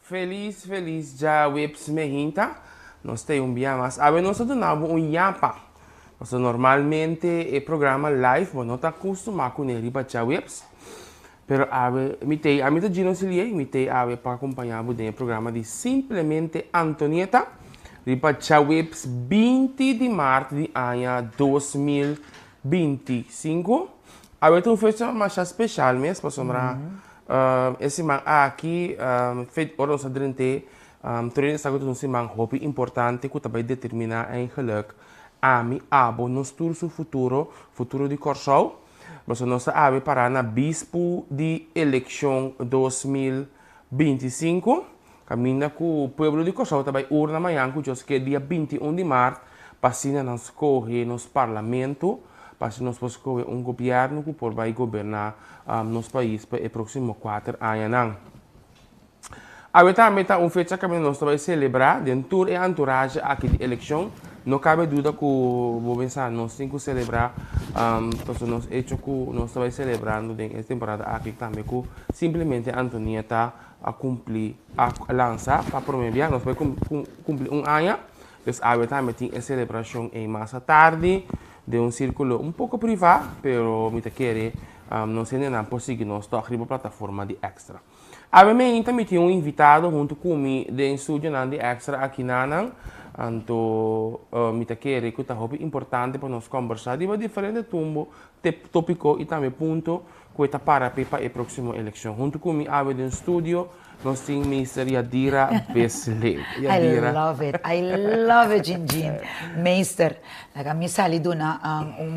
Feliz já webs me hinta. Nós temos mas a nós temos yapa. Nós normalmente o programa live, mas não está acostumado com ele para já webs. Pero a mim tá Gino Silier, me tem para acompanhar o programa de simplesmente Antonieta. Para já webs 20 de março de ano 2025. A tem uma festa mais especial mesmo, para sombrar. Esse man aqui feito oros adrente trein sagot um semang hobby importante que também determina eigenlijk ami abo nos turso futuro de Corsol mas nossa ave para na bispo de eleição 2025 caminha com o povo de Corsol também urna amanhã que é dia 21 de março passina nos escolhe nos parlamento para nós possamos escolher governo que por vai governar nos país para os próximos 4 anos. Agora também fecha que nós vamos celebrar dentro da entourage aqui de eleição. Não cabe dúvida que vou pensar nós temos que celebrar nós hecho que nós vamos celebrando nesta temporada aqui também que simplesmente Antonieta a cumprir a lançar para promover nós vamos cumprir ano. Então agora também tem a celebração em mais tarde de um círculo um pouco privado, pero me quer não sei nem por seguir nós estou aqui na plataforma de Extra. Também tem um invitado junto comigo de estúdio de Extra aqui na Então, me quer que é importante para nós conversar de diferentes tópicos e também ponto que está para a próxima eleição. Junto comigo de um estúdio nós temos Meister Yadira Beslev. I love it, Jinjin. Meister, kami sali doon na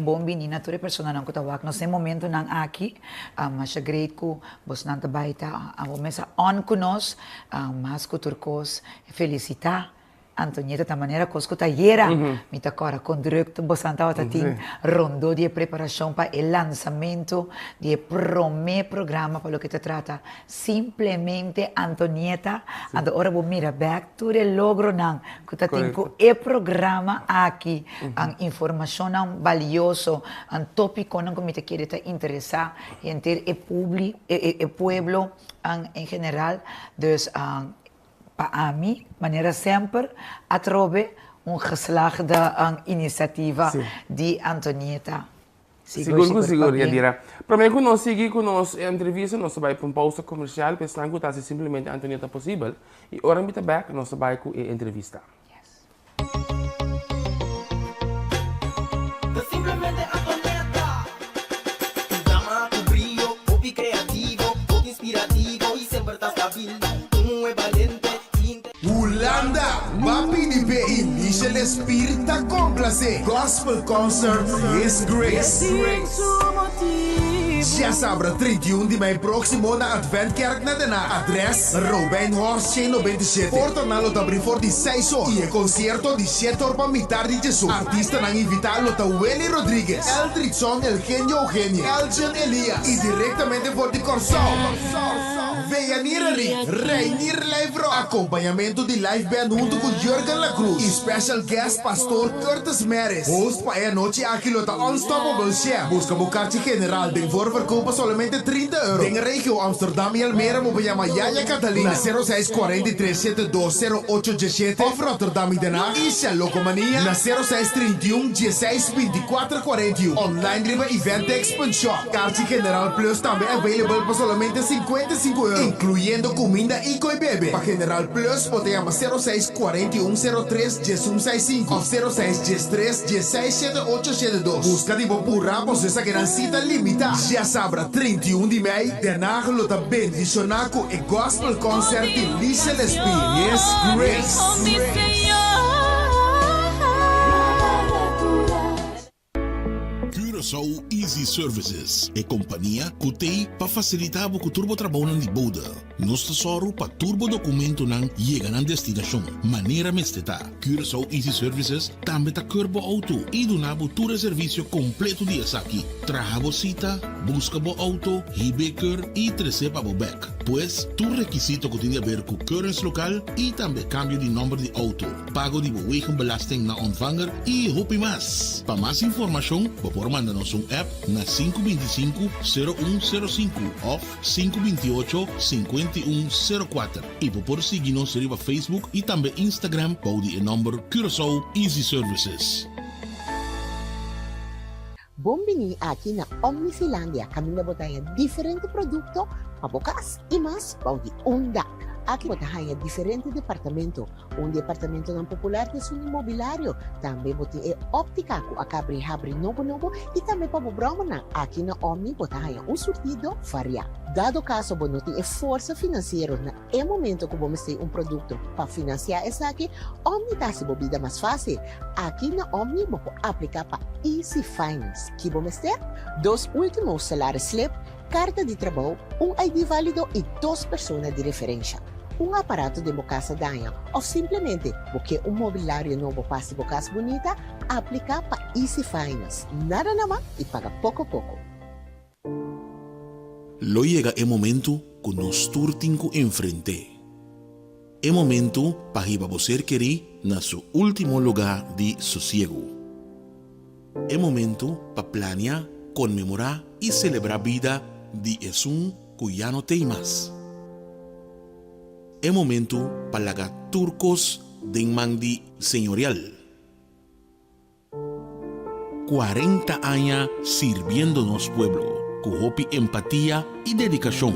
bom menina, tuloy personal ng kutawak. No, sa momento nang aki, masya great ko, bos nang tabayta, mesa on kunos, mas kuturkos, felicita. Antonieta, da maneira que escuta era, me agora com direito, você tem rondo de preparação para o lançamento de programa para o que te trata. Simplesmente Antonieta, agora vou mirar back to the logro não, que tem o programa aqui, a informação valioso, a tópico não que me quer te interessar, e ter o público, o pueblo em geral, dus para mim, maneira sempre, através geslaagde iniciativa de Antonieta. Seguro, Yadira. Para mim, quando nós seguimos com nossa entrevista, nós vamos para uma pausa comercial, pensando que está simplesmente Antonieta possível. E agora, nós vamos para a entrevista. Simplemente Antonieta. Tu llama, tu brillo, hobby creativo, hobby inspirativo y siempre estás stabil. Tú es valiente. Ulanda, Mapi di BI, Michel Espírita complace. Gospel Concert, Yes Grace. Já sabe, 31 de maio próximo na Adventkerk na Dena. Adres, Robin Horst 97. Porto Nalo Tabri 46 horas. E o concerto de 7 horas para mitad de Jesus. Artista nang invitado ta Welly Rodriguez, Eldrickson, Eugenio Eugenio, Elgin Elias. E diretamente por de Corsol. Venha Nirari, Reinier Livro. Acompanhamento de live band junto com Jürgen La Cruz. E special guest pastor Curtis Mares. Host pa a noite aqui lota Unstoppable Chef. Busca o carte general de voorverkopen solamente 30 euro. En regio Amsterdam e Almere mo llama Yaya Catalina 0643720817 of Rotterdam e Den Haag. Isha Locomania na 0631162441. Online riba Eventex.shop. Kaartje General Plus também available por solamente 55 euro. Incluyendo comida e coi bebe. Para General Plus pode llama 0641031665 of 0613167872. Busca de Bopura por essa gran cita limitada. Já sabra 31 de maio, Den Haag lota bendicionaco e gospel concert de Lisa Lespie. Yes, Grace. Curaçao Easy Services é companhia que tem para facilitar o turbo trabalho de boda. Nós tesoro para turbo documento não chega na destinação. Maneira mesteta. Curaçao Easy Services também está curvo auto e do nabo todo serviço completo de aqui. Traja cita Busca bo auto, hibeker y tresepa bo back. Pues, tu requisito que tiene que ver con currency local y también cambio de nombre de auto. Pago de belasting na ontvanger y hopi más. Para más información, por mandarnos un app na 525-0105 of 528-5104. Y por seguirnos en Facebook y también Instagram por el nombre Curaçao Easy Services. Bombini aqui na Omnifilandia, kami nabotaya diferente produkto, pabukas e mas paudi undak. Aqui botaya diferente departamento. Departamento ng popular de sun imobiliário. Também boti óptica com a cabri-habri novo e também pabubroma na aqui na Omni botaya surtido variado. Dado caso bonoti força financeira na momento que vamos ter produto para financiar essa aqui, Omni tá se bobida mais fácil. Aqui na Omni vamos aplicar para Easy Finance. Que vamos ter 2 últimos salários slip, carta de trabalho, ID válido e 2 pessoas de referência. Aparato de casa danha ou simplesmente porque mobiliário novo passe casa bonita, aplicar para Easy Finance. Nada naman e paga pouco. Lo llega el momento que nos turtinco enfrente. El momento para que você querer na su último lugar de sosiego. El momento para planear, conmemorar y celebrar vida de esun que ya no tem más. El momento para lagar turcos de mandi señorial. 40 años sirviéndonos pueblo, con hopi empatía y dedicación,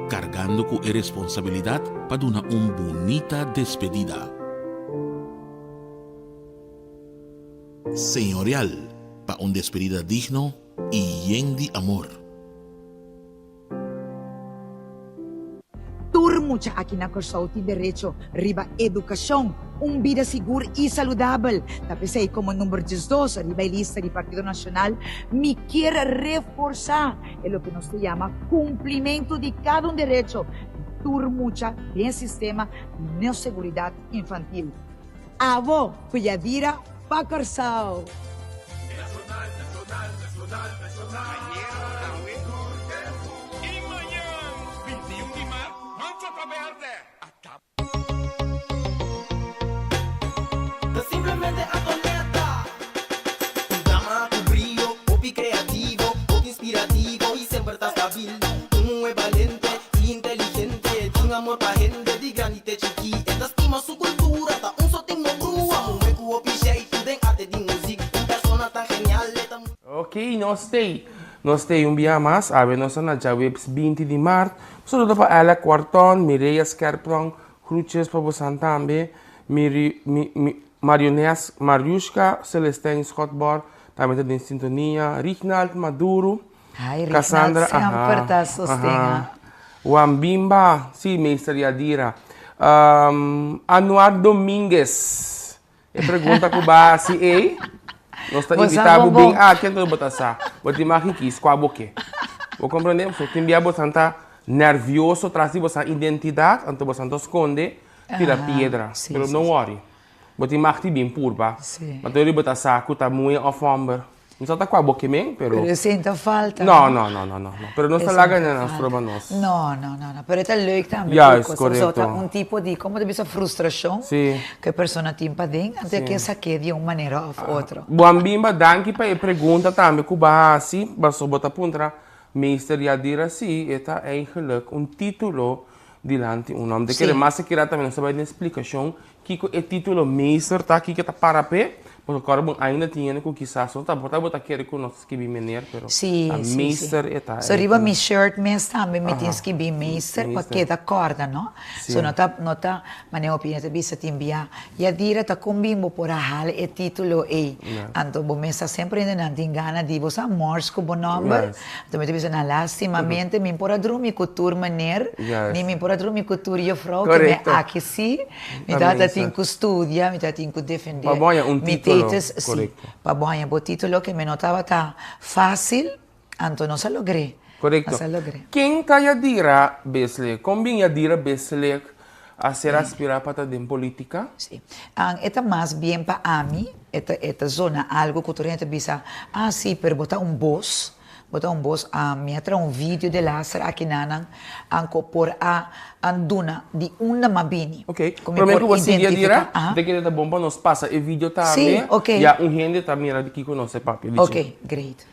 cargando con responsabilidad para una bonita despedida. Señorial, para una despedida digno y lleno de amor. Mucha aqui na Curaçao tem direito riba educação, vida segura e saudável. Tapos aí, como número 12, riba a lista do Partido Nacional, me quer reforçar o que nós chama cumprimento de cada direito. Mucha bem sistema de seguridade infantil. Avó, cuidadira para Curaçao. Simplemente atoneta. Drama com brilho, pop creativo, pop inspirativo e sempre tá estável. É valente e inteligente, tem amor pra gente de grande e chiquita. Estima sua cultura, tá só tem uma crua. É com o jeito, tem até de música. Persona tá genial, Ok, nós temos dia mais, nós na Jawebs 20 de março. Só para ela Quarton, Mireia Skerprong, Cruces para você também, Mariones, Mariushka, Celestine Scottbar, também está em sintonia, Rinald Maduro, Cassandra, sempre está sustenta. Wambimba, sim, Mestre Yadira, Anuar Domingues, pergunta que ba si nós está invitado bem, quem todo botar sa, botar makikis, qual boque, vou compreender, so tem dia botar nervioso, traz você identidade, então você não esconde, tira pedra, mas não worry. Botar makti bem purba, mas tu ele botar saco tá muito off-number. Não só tá com a boca mesmo, pero sente falta. Não. Pero não está lá ganhando as provas. Não. Pero está leuk também. Yes, correto. Tipo de, como de essa frustração que a pessoa tem para dentro, até que saque de uma maneira ou outra. Buambimba, danke para a pergunta também, que base, basta botar puntra, Meester Yadira, sim, está eigenlijk título dilante nome. De que mais que também não sabe a explicação, que o título Meester está aqui que está para pé. Porque agora ainda tinha que quizás só tá botar querer com nós que bem menor, pero a Meester está. So riba mi shirt mes também me tens que be Meester para que da corda, não? So nota maneo opinião de bisa timbia. E a dira tá combimbo por a hal e título e anto bo mesa sempre ainda não tem gana de você morse com bom number. Também te bisa na lastimamente me por a drumi couture maneira, nem me por a drumi couture eu frau que me aqui sim. Me dá tem que estudar, me dá tem que defender. Correcto. Para bom, o título que me notava tá fácil, então não se logrei. Correcto. Quem está a dizer besle? Como a dizer besle a ser aspirar para a política? Sim. Eta mais bem para mim, eta zona algo que tu gente bisa, sim, pero botar boss bota um bos me atra um vídeo de lastra aqui nanang angko por a anduna di una mabini. Ok, Come prometo por você dia identificar. dirá, de que da bomba nos passa e vídeo também. Sim, ok. E há gente também de que conhece papi. Ok, great.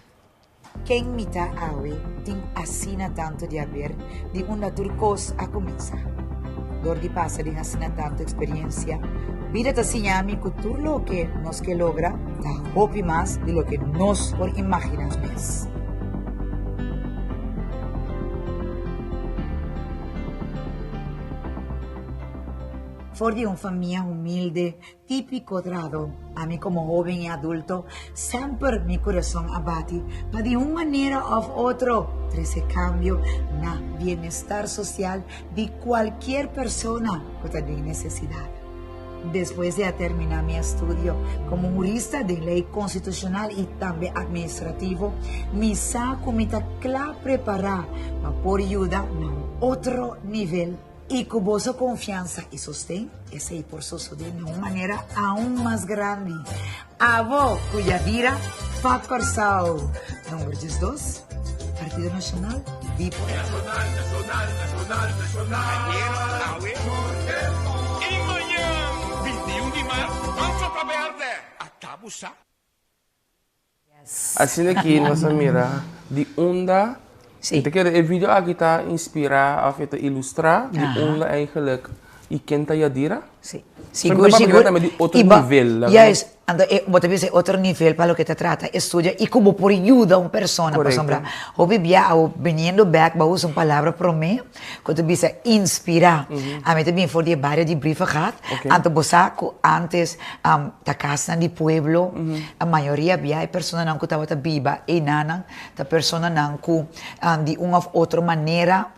Quem me tá awe, tem assina tanto de haver, de uma turcos a começar. Dor de passa de assina tanto experiência. Vida ta sinyami kutur lo que nos que logra, ta hopi más de lo que nos por imaginas mes. For de una familia humilde, típico trado, a mí como joven y adulto, siempre mi corazón abate, pero de una manera u otra, ese cambio na bienestar social de cualquier persona que tenga necesidad. Después de terminar mi estudio como jurista de ley constitucional y también administrativo, mi saco me está claro preparar para por ayuda a otro nivel. Y con vosa confianza y sostén, ese y por suceder de una manera aún más grande. A vos, cuya vida, Facorsao. Número 2, Partido Nacional, Vipo. E manhã, 21 de março, Pança Verde. Acabo já. Assim aqui, nossa mira, de onda. Sim. Ik denk dat het video aqui está inspirar of het ilustrar de onda eigenlijk. Je kent dat Yadira? Sí. Seguro, de otro nivel. Yes, ando, vos te dice otro nivel para lo que te trata. Estudia y como por ayuda a una persona. Por ejemplo, o vivía o viniendo back, va a usar una palabra para mí, que te dice inspirar. A mí también fue de varios de brieven gehad. Antes, vos antes, ta casa de pueblo, a mayoría había personas que estaban viva y nana, ta persona que de una u otra manera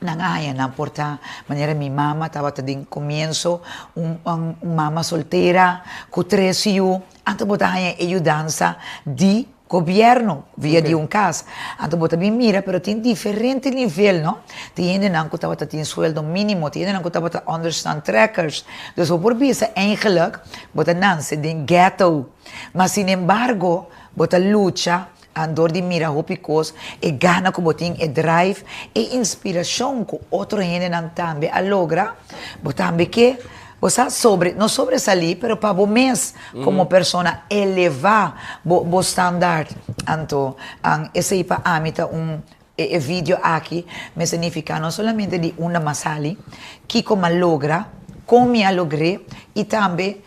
nangaya na porta manera mi mamá estaba en comienzo un mamá soltera con 3 hijos antes botaya ayudanza de gobierno via de un caso antes bota bien mira pero tiene diferente nivel no tiene nan que tiene sueldo mínimo tiene nan que understand trackers dus por bisa eigenlijk bota nan se den ghetto mas sin embargo bota lucha andor de mira hopicos e gana como tem e drive e inspiração com outro gente não também a logra mas também que você não sobresalir pero para o mês como pessoa elevar o standard então esse é para amita vídeo aqui me significa não somente de uma masali que como logra como a logrei e também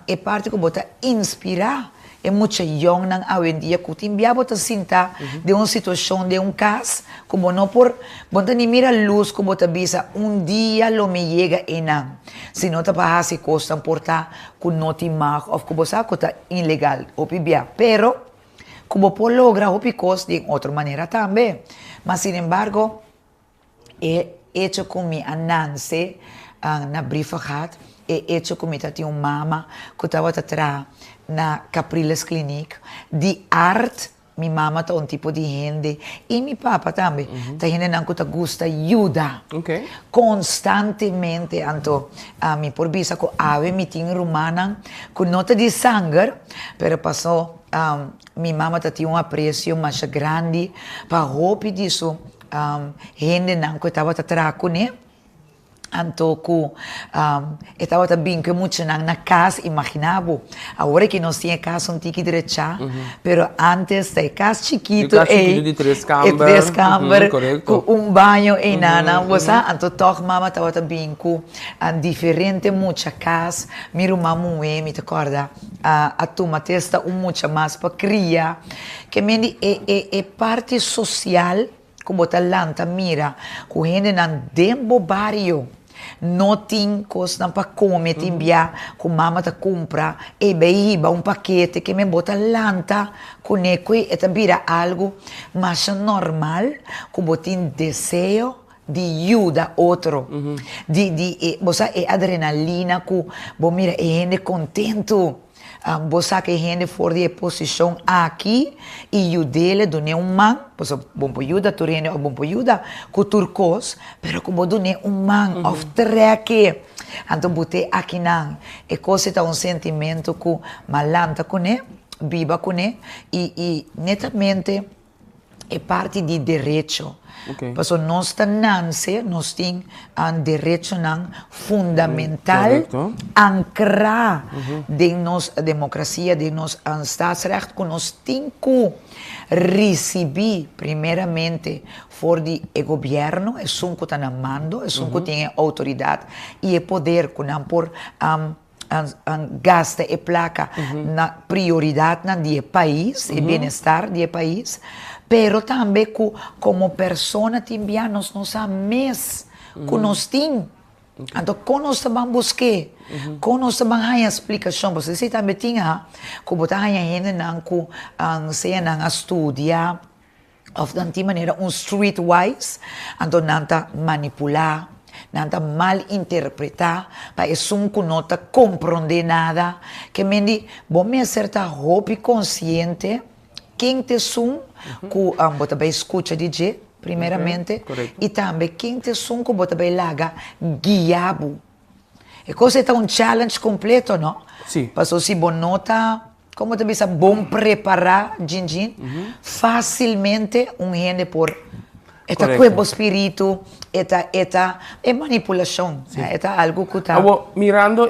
é parte que bota inspirar é muito young nang hoje dia que timbiabo ta sinta de uma situação de um caso como não por bonta ni mira luz como ta bisa dia lo me llega enang se não ta para se costa portar com noti mag of como sa cota ilegal opibia pero como por logra opicos de outra maneira também mas sin embargo é hecho com mi ananse na brifa hat é hecho com mi tati mama que estava atrás na Capriles Clinic, de arte, minha mama tá tipo de gente, e meu papa também, tá gente não que gusta ajuda, constantemente, então, mi por bisa ko ave meeting romana, com nota de sangue, pero passou, minha mama tá tinha apreço mais grande, para roupa disso, gente não que estava traco, né? Antoku estava também que muito na casa imaginava agora que nós tinha casa um tiki derecha pero antes tem casa chiquito de 3 câmeras com banho e nana você então toch mama estava também com diferente muita casa miro mamu me te acorda a toma testa muita mais para criar que mendi é parte social como talanta mira com gente nan dembo barrio não tem coisa para comer, com mama ta compra e beiba paquete que me bota lanta com equi e vira algo mais normal, como tem desejo de ajuda outro, você é adrenalina que bom mira é gente contento. Você que gente for de posição aqui e o dele do man, você bom ajuda, tu rende bom ajuda, com turcos, pero como do man of treque, então bote aqui não, é coisa tá sentimento que malanta com viva com e netamente é parte de direito. Ok. Porque nós temos um direito fundamental Correcto. ancrar de nossa democracia, de nosso staatsrecht, que nós temos que receber, primeiramente, for de governo, é um que está na mando, é um que tem autoridade e é poder que não por gasta e placa na prioridade na dia país e bem-estar dia país, pero também que como pessoa também nós não sabemos que nós temos. Então, quando nós vamos buscar, quando nós vamos dar explicação, você também tinha que botar ainda não que seja não estudar of de maneira streetwise, então não manipular, não mal interpretar, para isso que não compreender nada, que me diz, bom me acertar roupa consciente, quem te sum, que bota bem escuta DJ, primeiramente, e também quem te sum, que bota bem laga, guiabo. E coisa é um challenge completo, não? Sim. Passou se bom nota, como te bisa bom preparar, Jinjin, facilmente gente por eta cuerpo espírito, eta é manipulação, eta algo que tá. Mirando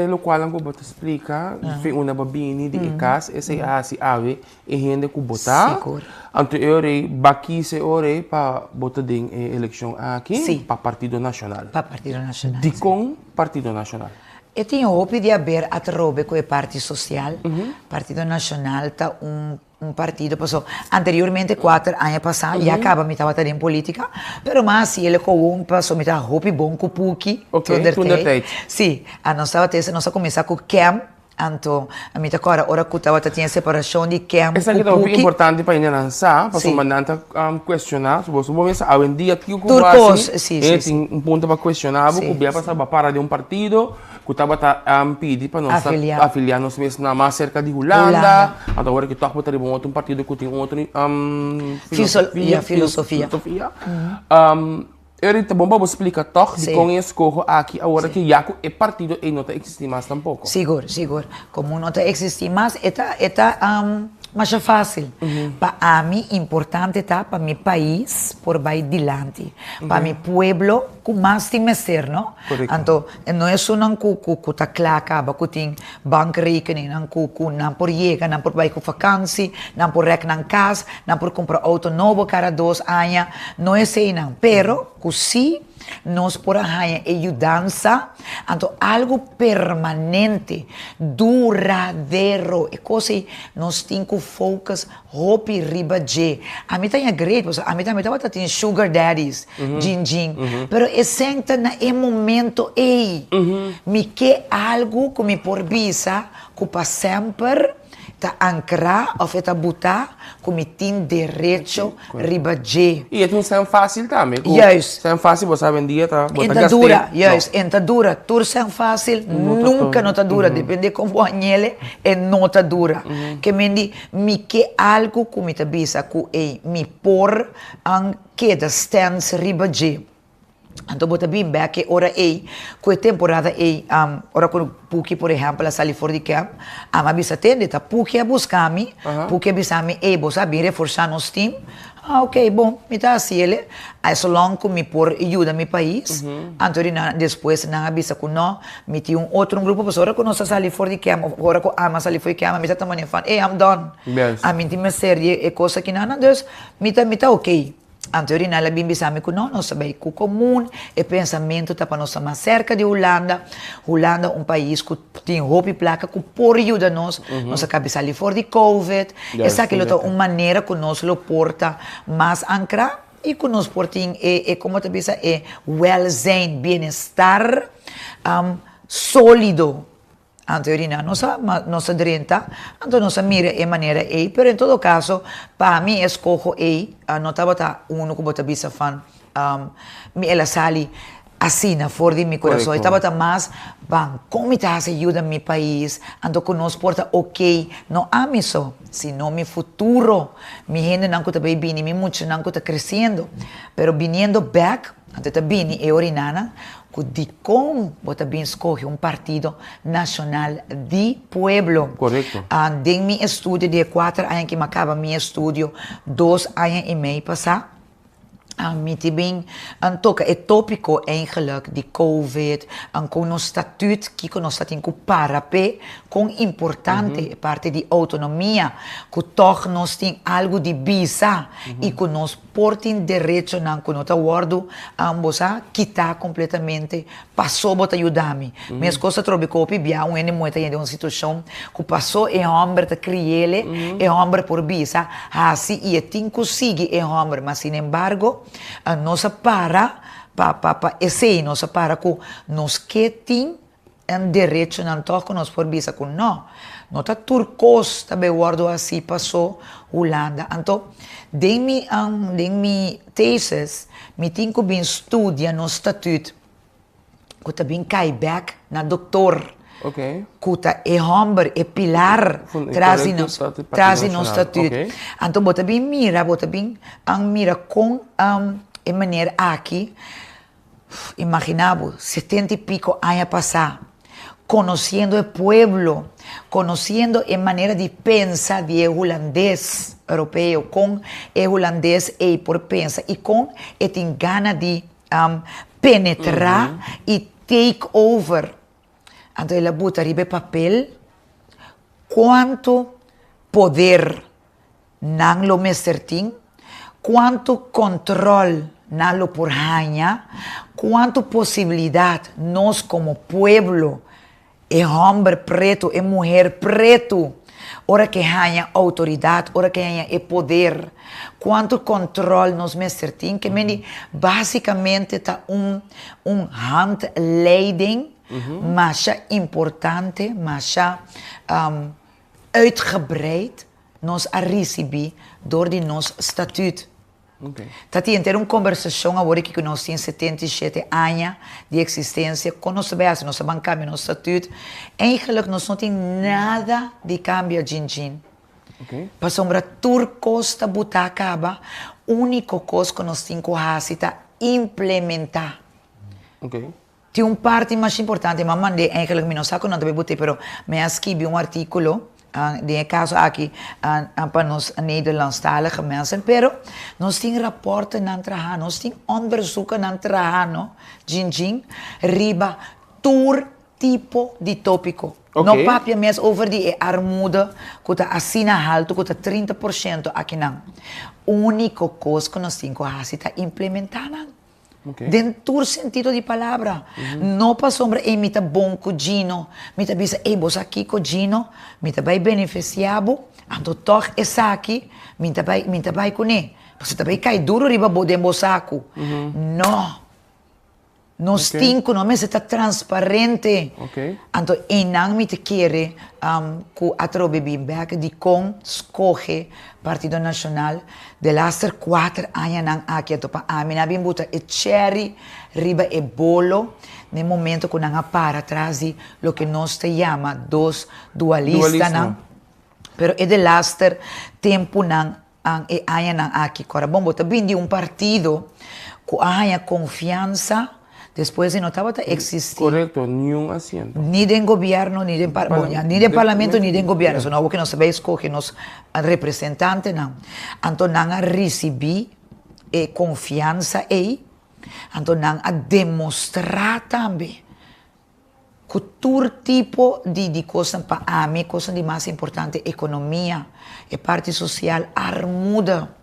lo cual ang bota explica, foi uma babini de casa, esse assim ave e gente que botar. Seguro. Anto ore baki se ore pa bota ding eleição aqui para Partido Nacional. Para Partido Nacional. De com Partido Nacional. Eu tinha o de haver a trobe com o Partido Social. Partido Nacional está partido, passou anteriormente 4 anos passados, já acaba me estava em política, pero mas ele com passou me estava roupa bom com PUC, Tunderteit. Sim, a nossa tese nós começar com CAM, então a mim agora hora que estava tinha separação de CAM essa aqui é muito importante para ainda lançar, para o mandante questionar, se você começa a um dia que o sim, tem ponto para questionar, o que passar para de partido que estava pedir para nós afiliar nós mesmos na mais cerca de Holanda, agora que toca para um partido que tem outra filosofia. Eu tá bom para você explicar toch de com escorro aqui agora que já é partido e não existe mais tampouco. Seguro. Como não existe mais, mas é fácil. Para mim, importante tá para meu país por vai adiante. Para meu pueblo, com mais tem ser, não? Então, não é só não que tá claro, que tem bankrekening, não que não por chega, não por vai com vacância, não por rekenen casa, não por comprar auto novo cada 2 anos, não é assim não. Pero, que sim, nós por aí ajudança, então algo permanente, duradouro, e coisa nós temos que focar roupa riba de. A mim tem great, a mim também tem sugar daddies, Jinjin, pero é sempre na momento me quer algo que me por visa, que para sempre ta ancrar ou ta botar como tem direito riba de. E é não fácil também. Yes. É fácil você vender tá. Entra dura, yes, entra dura. Tur sem fácil, nunca não tá dura. Depende como a ele é não tá dura. Que me que algo como te bisa que me por ang que da stance riba de. Então, bota bem que ora com a temporada ora com PUC, por exemplo, a sali fora de campo, a ma bisa tende, tá PUC a buscar-me, PUC a buscar-me, você bem reforçar nosso time, ok, bom, me tá assim, ele, aí só longo que me por ajuda meu país, então, depois, não avisa que não, me tinha outro grupo, mas ora com nossa sali fora de campo, ora com a sali fora de campo, me tá também falando, I'm done, a mim tem uma série de coisas que não, então, me tá ok. Anterior na la bimbisami ko não sabay ko comum e pensamento tá para nós mais cerca de Holanda. Holanda país que tem roupa e placa que por ajuda nós cabeça ali fora de Covid. Essa que é uma maneira que nós lo porta mais ancra e que nós portem como te bisa well-being, bem-estar sólido. Anteriorina, nossa drenta, então nossa mira é maneira pero em todo caso, para mim escojo não estava uno que bota bisa fan, ela sali assim na fora de meu coração. Correcto. Eu estava mais, bang, como está ajuda meu país? Ando conosco porta ok, não há só, sino meu futuro. Mi gente não está bem bem, mi mucho não está crescendo. Pero viniendo back, ando está bem, e orinana, que de como bota bem escolhe partido nacional de pueblo. Correcto. De meu estudo de 4 anos que me acaba meu estudo, 2 anos e meio passar. Mitibing ang toka é tópico eigenlijk de COVID, ang kono statuut que kono statin ku parape com importante parte de autonomia, que toch nos tem algo de visa e que nos portem direito nan kono ta wardo ambosa quitar completamente passou bota ajudar-me. Minhas coisas trobe copi bia um ene moita em uma situação que passou é homem ta criele é homem por visa, assim e tem consegue é homem, mas sin embargo nossa para esse nossa para com nos que tem um direito não toca nos por visa com não tá turcos também guardo assim passou Holanda então den mi thesis me tem que bem estudia no estatuto que tá bem cai back na doutor Ok. Kuta é homem, é pilar, trazem nos estatuto. Okay. Então, bota bem mira com de maneira aqui, imaginamos, 70 e pico anos a passar, conhecendo o pueblo, conhecendo a maneira de pensar de holandês europeu, com o holandês e por pensa, e com tem gana de penetrar e take over. Então, ela bota ribe papel quanto poder não lo mesertim, quanto controle não lo por hanha, quanto possibilidade nós como pueblo, é homem preto, é mulher preto, ora que hanha autoridade, ora que hanha poder, quanto controle nós mesertim, que basicamente está handleiding, mas importante, mas uitgebreid nos a receber door de nos estatuto. Okay. Tati, ter uma conversação agora que nós temos 77 anos de existência, com nós sabemos, nós sabemos cambiar nosso estatuto, eigenlijk nós não temos nada de cambio, Jinjin. Okay. Para sombra turcos da butacaba, único coisa que nós temos que fazer implementar. Okay. Tem uma parte mais importante, mas mandei eigenlijk não saco não também botei, pero me escrevi artículo de caso aqui para nós Nederlandstalige mensen, pero nós temos rapporten na trabalhar, nós temos onderzoeken na trabalhar, no, Jinjin, riba tour tipo de tópico. Okay. No papia mes over die armoede, que está assim na alto, que está 30% aqui não. Único coisa que nós temos que fazer é implementar. Okay. Dentro do sentido de palavra. Não para sombra, me tá bom com Gino, me tá bisa, você aqui com Gino, me tá bem beneficiado, ando toch essa aqui, me tá bem com ele. Você tá bem cai duro riba bodembo saco. Não. Nós temos que não está transparente. Okay. Então, não me te quer que a trobe bem back de com escolhe Partido Nacional de laster 4 anos não aqui para a minha bem buta e cherry riba e bolo no momento que não para atrás lo que nós te chama dos dualistas não. Pero é de laster tempo não e anos não aqui agora bom bota bem de partido que há confiança. Después de no estaba existir. Correcto, ni un asiento. Ni de gobierno, ni de parlamento, ni de gobierno. Eso no es que no se ve escoger los representantes, no. Entonces, no recibí confianza ahí. Entonces, a demostrar también que todo tipo de cosas para mí, cosas de más importante, economía, parte social, armuda.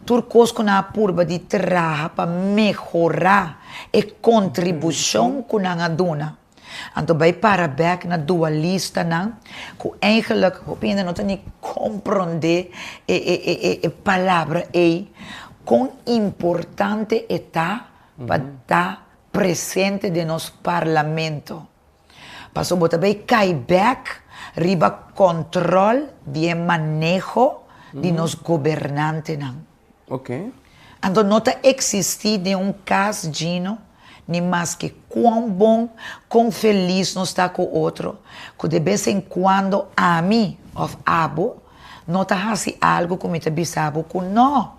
Turcos com a purba de trabalho para melhorar a contribuição que a dona. Então, vai para back na dualista, não? Que eigenlijk, eu ainda não tenho compreender a palavra aí, quão importante está para estar presente de nosso parlamento. Passou botar bem cai back, riba controle de manejo de nos governantes, não? Ok. Então, não está existindo nenhum caso, Gino, ni mais que quão bom, quão feliz nós está com o outro, que de vez em quando a mim, of abo, não está fazendo algo como está bisabo, que não.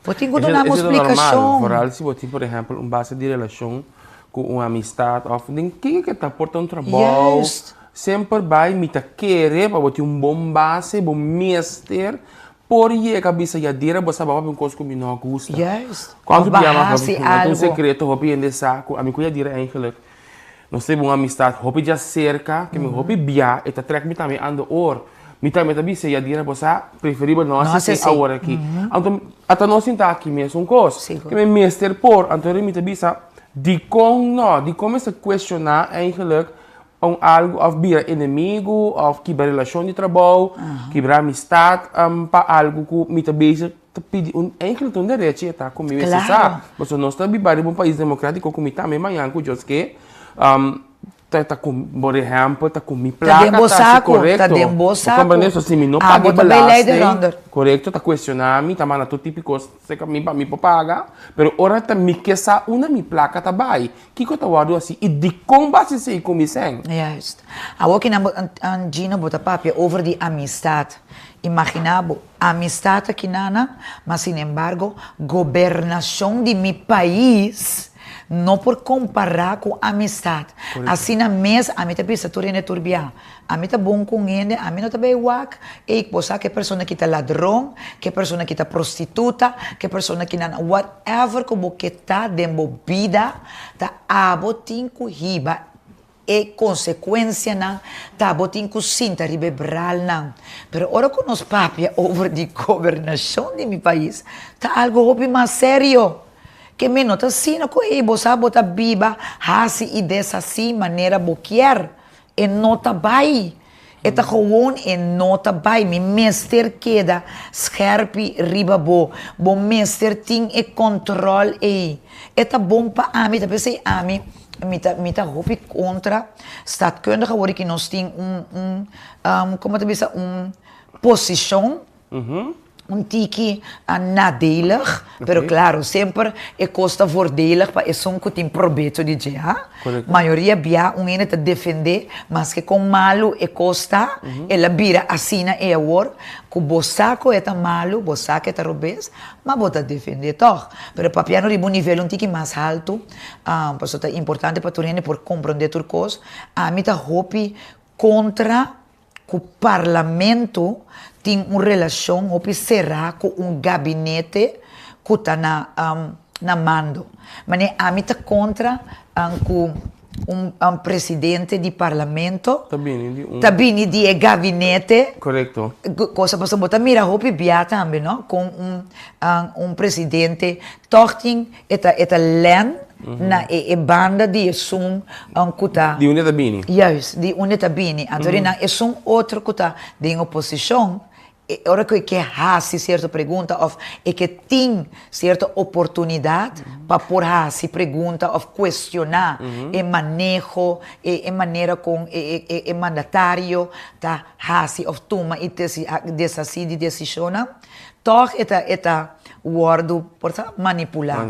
Vou ter que dar uma explicação. Normal, se você, por exemplo, base de relação com uma amistade, ou quem que está por um trabalho, Yes. sempre vai me querer para ter bom base, bom mestre, porém a cabeça já dira, você vai para uma coisa que me não gosta. Yes. Quando Of eu bahasi um algo. secreto, eu em saco, a minha coisa dira eigenlijk, nós temos uma amistade, eu já cerca, que me hobby bia, e tá trek me também ando or. Me também bisa já dira, você preferível nós Nossa, ser sim. agora aqui. Então, até nós sentar aqui mesmo um coisa, Sigo. que me mestre por, então me bisa, de como se questionar eigenlijk, algo of bia inimigo, of quebrar relação de trabalho, quebrar amistade, para algo que me também pedir eigenlijk um direito tá comigo Claro. esse sabe, mas nós estamos vivendo em um país democrático como também manhã com os que tá com, por exemplo, tá com minha placa, dentro do tá saco, correto. tá dentro do saco. Compreende assim, me não Ah, pague bota bem lei de balaste, ronder. correto, tá questionando, tá mandando tudo típico, sei que me paga, pero ora tá me que sa uma minha placa tá vai, que eu tá guardo assim, e de como base sei como sem. Juist. Ook in aan Gino bota papia over die amistad. Imaginabo, amistad aqui nana, mas sin embargo, gobernação de mi país não por comparar com amistad. Assim na mesa, a mim tá pensa tu rene turbia. A mim tá bom com ele, a mim não tá bem wak. E posa que pessoa que tá ladrão, que pessoa que tá prostituta, que pessoa que nana whatever como que tá dentro vida, tá abotin ku hiba e consequência não tá botin ku sinta ribebral não. Pero ora com nos papia over de governação de mi país, tá algo hobby mais sério. Que me nota assim, não que você bota biba, hasi e dessa assim maneira boquear, e nota vai. Eta gewoon e nota vai, mi meester queda scherpi riba bo meester ting e control e. Eta bom pa ami, tá pensei ami, mita hopi contra staatkundige hoor ik nos ting como te bisa posição. Tiki nadelig, pero claro, sempre é costa voordelig para é um que tem proveito de já. Maioria bia ene te defender, mas que com malo é costa, ela vira assina é agora, que bosaco é tão malo, bosaco é tão robês, mas bota defender toch. Pero papiano ribo nível tiki mais alto, por é importante para tu por compreender tudo coisa. A mim tá hopi contra o parlamento tem uma relação ou será com gabinete que está na mando. Mas a mim está contra com presidente de parlamento. Tá bem de gabinete. Correto. Coisa para botar mira hopi bia também, não? Com presidente torting eta land na banda de sum kuta. De unida bini. Juist, die unita bini. Então, é um outro que está em oposição. Ora que hasi certa pergunta of que tem certa oportunidade para por hasi pergunta of questionar e manejo e maneira com e mandatário tá hasi of toma e decide decisiona toch eta word porta manipular.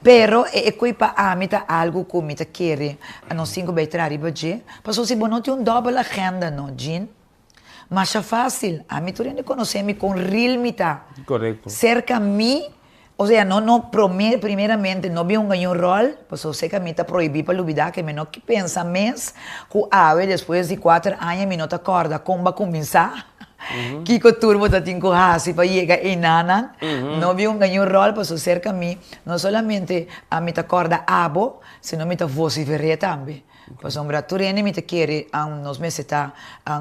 Pero qui pa amita algo come ta quere a non singo beitrari baje passo se bonoti un double agenda no Jean. Mas é fácil. A mim, tu nem conhece-me com real mita. Correto. Cerca a mim, ou seja, primeiramente, não vi ganho rol, pois eu sei que a mim está proibido para olvidar que me não que pensa mês, que depois de 4 anos, me não te acorda como vai começar. Que o turbo está tendo hasi para chegar em nana. Não vi ganho rol, pois eu cerca a mim, não somente a mim te acorda abo, senão me te vociferia também. Pois sombra, tu rende me te quer nos meses tá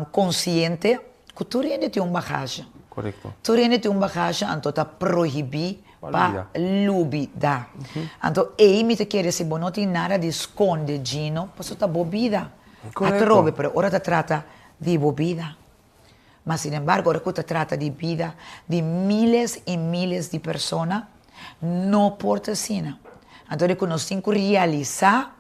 consciente que tu rende tem bagagem. Correto. Tu rende tem bagagem, então tá proibir para lubida. Então aí me te quer se não tem nada de esconde Gino, pois tá bobida. A trobe, pero ora te trata de bobida. Mas sin embargo, ora que te trata de vida de miles e miles de pessoas, não porta sina. Então que nós temos que realizar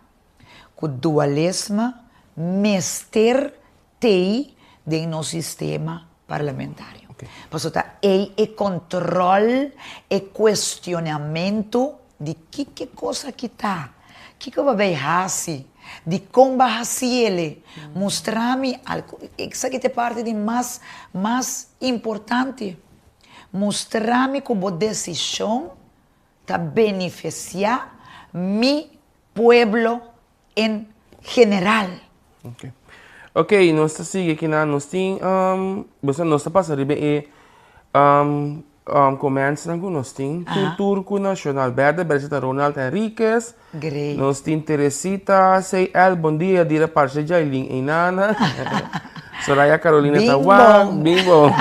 o dualismo mester tei de no sistema parlamentário. Portanto, é controle e questionamento de que coisa que está, Kiko babay hasi. Di comba hasi ele. Mostrar-me algo. Essa que é parte de mais importante. Mostrar-me como decisão tá beneficiar mi pueblo em geral. Ok, nós sigue aqui na nós tem você nós está passando bem começa com nós tem Turco Nacional Verde, Brasília Ronald Henriquez. Great. Nós tem Teresita, sei el bom dia, dire parte de Jailin Inana. Soraya Carolina Bing Tawag, bong. bing bong.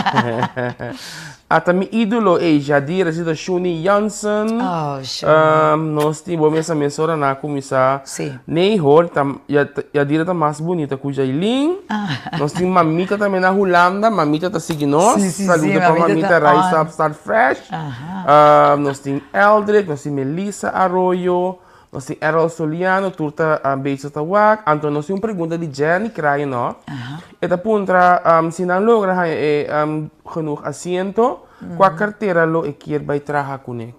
At mi idolo é Jadir, Rosita Shuni Janssen. Oh, Shuni. Nós temos essa mensura na comissão. Sim. Neihor, Jadir está mais bonita que o Jailin. Nós temos Mamita também na Holanda. Mamita está seguindo nós. Sim, Saluda para Mamita Mamita tá Raisa on. Start Fresh. Nós temos Eldrick, nós temos Melissa Arroyo. Nós temos Errol Soliano, Turta Beisa Tawag. Então, nós temos uma pergunta de Jenny Kraai, não? Esta puntra, se não logra genoeg assento, qual carteira lo quer vai trabalhar com ele?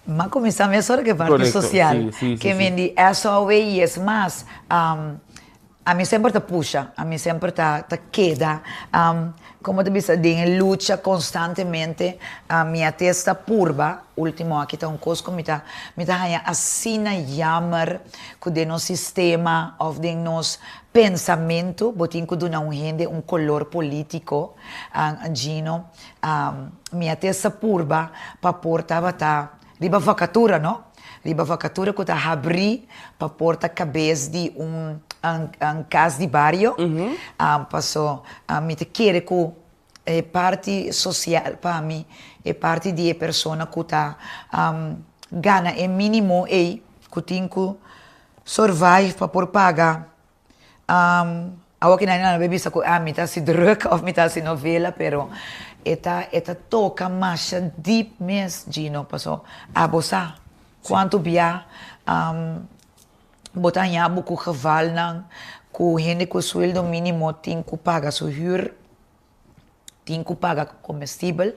Mas começar a mesma que parte Correcto, social. sí, que sí. me di eso away es más. A mim sempre te puxa, a mim sempre te queda. Como te disse, em luta constantemente. A minha testa purba, último aqui está coisa me tá assim jammer que de nosso sistema ou de nosso pensamento, botin que dona gente color político, Gino, minha testa purba para portar tá riba vacatura, não? Riba vacatura que tá abrir para portar cabeça de casa de barrio. Passou, me te quer que é parte social para mim, é parte de pessoa que tá gana é mínimo que tem que survive para por pagar. Ako kinainan na baby sa ko mita si druk of mita si novela pero eta toca mais deep mes Gino paso abosa quanto bia botar em abo com cavalo nang com gente com sueldo mínimo tem que pagar sua huur tem que pagar comestível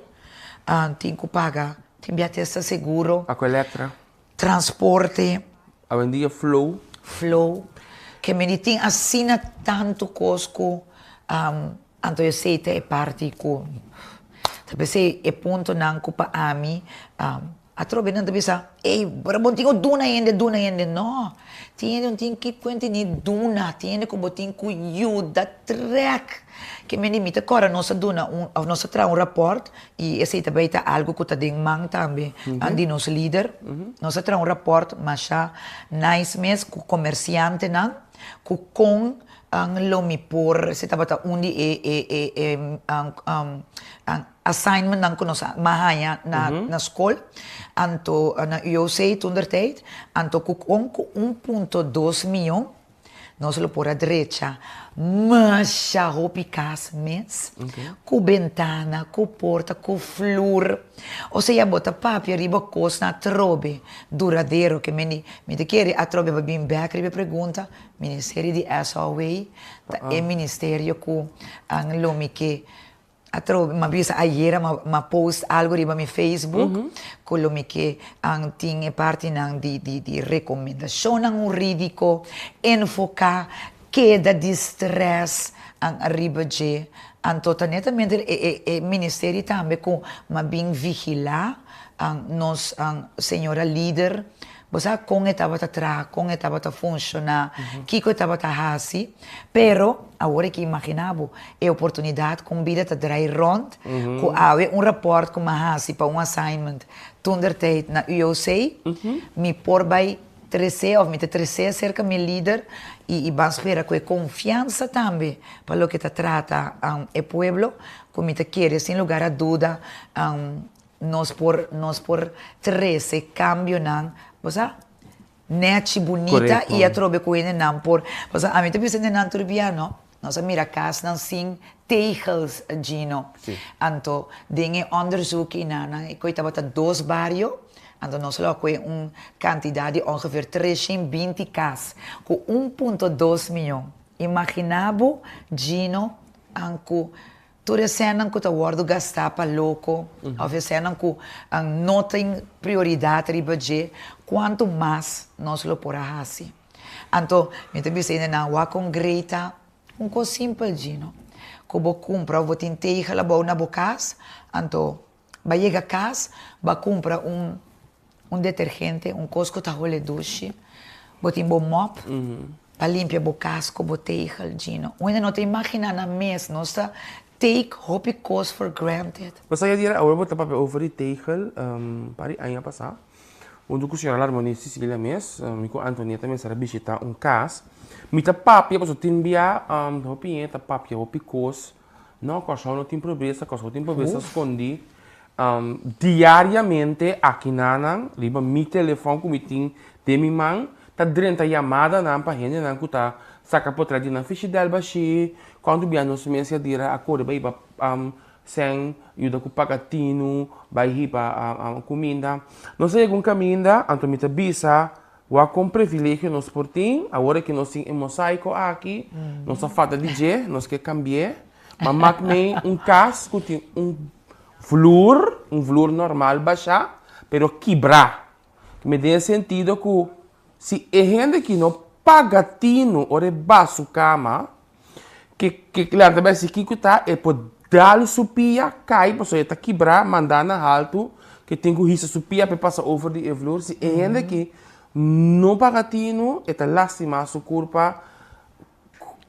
tem que pagar tem bia testa seguro A Electra, transporte a vendia Flow. Que me tem assina tanto cosco, anto eu sei que é parte com, talvez é ponto não culpa a mim, a trobe não talvez ei, para bom tinha duna ainda, não, tem que contar nem duna, tem como tem que ajuda track, que me limita agora nossa duna, nossa tra rapport e esse também tá algo que tá dentro mang também, andi nosso líder, nossa tra rapport, mas já nice mes com comerciante não com ang lumipur se tabata undi ang assignment ng kuno sa mahaya na school anto na UOC tunderteit anto kung 1.2 milhão nós lo por a direita mas já hopicas mes com ventana com porta com flor ou seja bota papel riba cos na trobe duradeiro que me te quer a trobe vai bem back riba pergunta ministério de SOA é ministério com ang lomi que a trobe ma bisa ayer ma post algo riba mi Facebook com lomi que ang tinha parte nang di recomendação ang uridico enfocar queda de stress ang arriba de anto netamente e ministério também com ma bem vigilar ang senhora líder você com estava com estava funcionar Kiko estava hasi pero agora que imaginava é oportunidade com vida tá drai rond com ave rapport com hasi para assignment tunderteit na UOC me por by 13 ou me 13 cerca meu líder e vamos esperar com confiança também para o que te trata o pueblo como te quer sem lugar a dúvida nós por 13 cambio não você net bonita Correcto. e a trobe com ele não por você a mim te pensando não turbiano nós mira casa não sim tegels Gino anto dinge onderzoek in na ik weet dat 2 barrio então, nós temos uma quantidade de ongeveer 320 casas, com 1.2 milhão. Imaginava, Gino, com toda cena que tá guardo gastar para louco, ou cena que não tem prioridade de budget, quanto mais nós lo porá assim. Então, eu também sei na wa com Greta, coisa simples, Gino. Que vou comprar, vou tentar ir lá na casa, então, vai chegar a casa, vai comprar detergente, coisa que tá rolando duche, vou ter mop, para limpar o casco, vou ter Gino. Ainda não te imagina na mesa, nossa, take hope cost for granted. Mas saya dire, agora botar papel over the table, pari ano passado, onde cozinhar lá em Sicília mes, com Antonieta mes era visitar casa, mita papia, passo timbia, hopi ta papia, hopi cos, não coisa não tem pobreza, coisa tem pobreza escondi, diariamente aqui nanang, liba mi telefone com miting de mi mãe, tá dentro a chamada nan para gente nan que tá saca por trás de na ficha del baixi, quando bia nos meses dira a cor vai sem ajuda com pagatino, vai riba comida. Não sei com comida, então me bisa, o com privilégio nos portim, agora que nós temos mosaico aqui, nós só falta DJ, nós que cambiar, mas makmei cas que tem flor normal baixa, pero quebrar. Que me dê sentido que se é gente que não pagatino ou rebaixo cama, que claro também se que tá é por dar supia cai, por isso tá quebrar, mandar na alto, que tem que risar supia para passar over de flor, se é gente que não pagatino, é tá lastima sua culpa,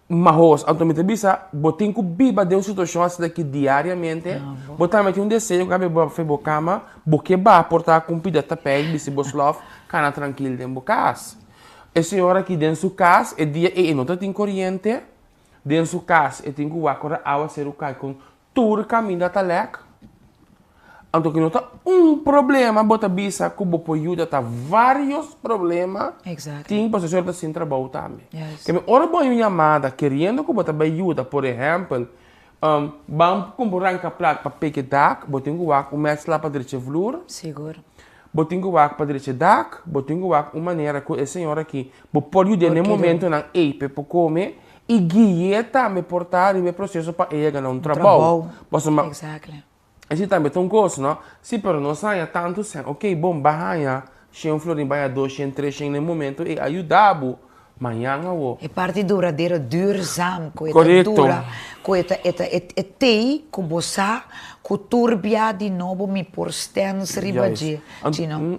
mas automaticamente bisa, botem que biba de uma situação assim daqui diariamente, botar mais desenho que abre para fazer cama, porque ba portar com pida tapete, bisi boslov, cana tranquilo dentro da casa. Essa hora aqui dentro da casa, é dia e não tem corrente, dentro da casa, e tem que agora água ser o cai com todo caminho da talec. Então que não tá problema, bota bisa, que o ajuda tá vários problemas. Exato. Tem para ser sem trabalho também. Yes. Que me ora boa chamada querendo que bota ajuda, por exemplo, vamos comprar um prato para pegar, botem que o mestre lá para direita flor. Seguro. Botem que o para direita dak, botem que o uma maneira que a senhora aqui, pode ajudar no momento na eipe para comer. E guia também portar e me processo para ele ganhar trabalho. Exactly. Esse também tem gosto, não? Se para não saia tanto, ok, bom, bahia, cheio florim, bahia 2, 3, no momento, e ajudabo, manhã o. É parte duradoura, duurzaam, Correto. dura, é tei, que você, que turbia de novo me por stens ribaji, Gino.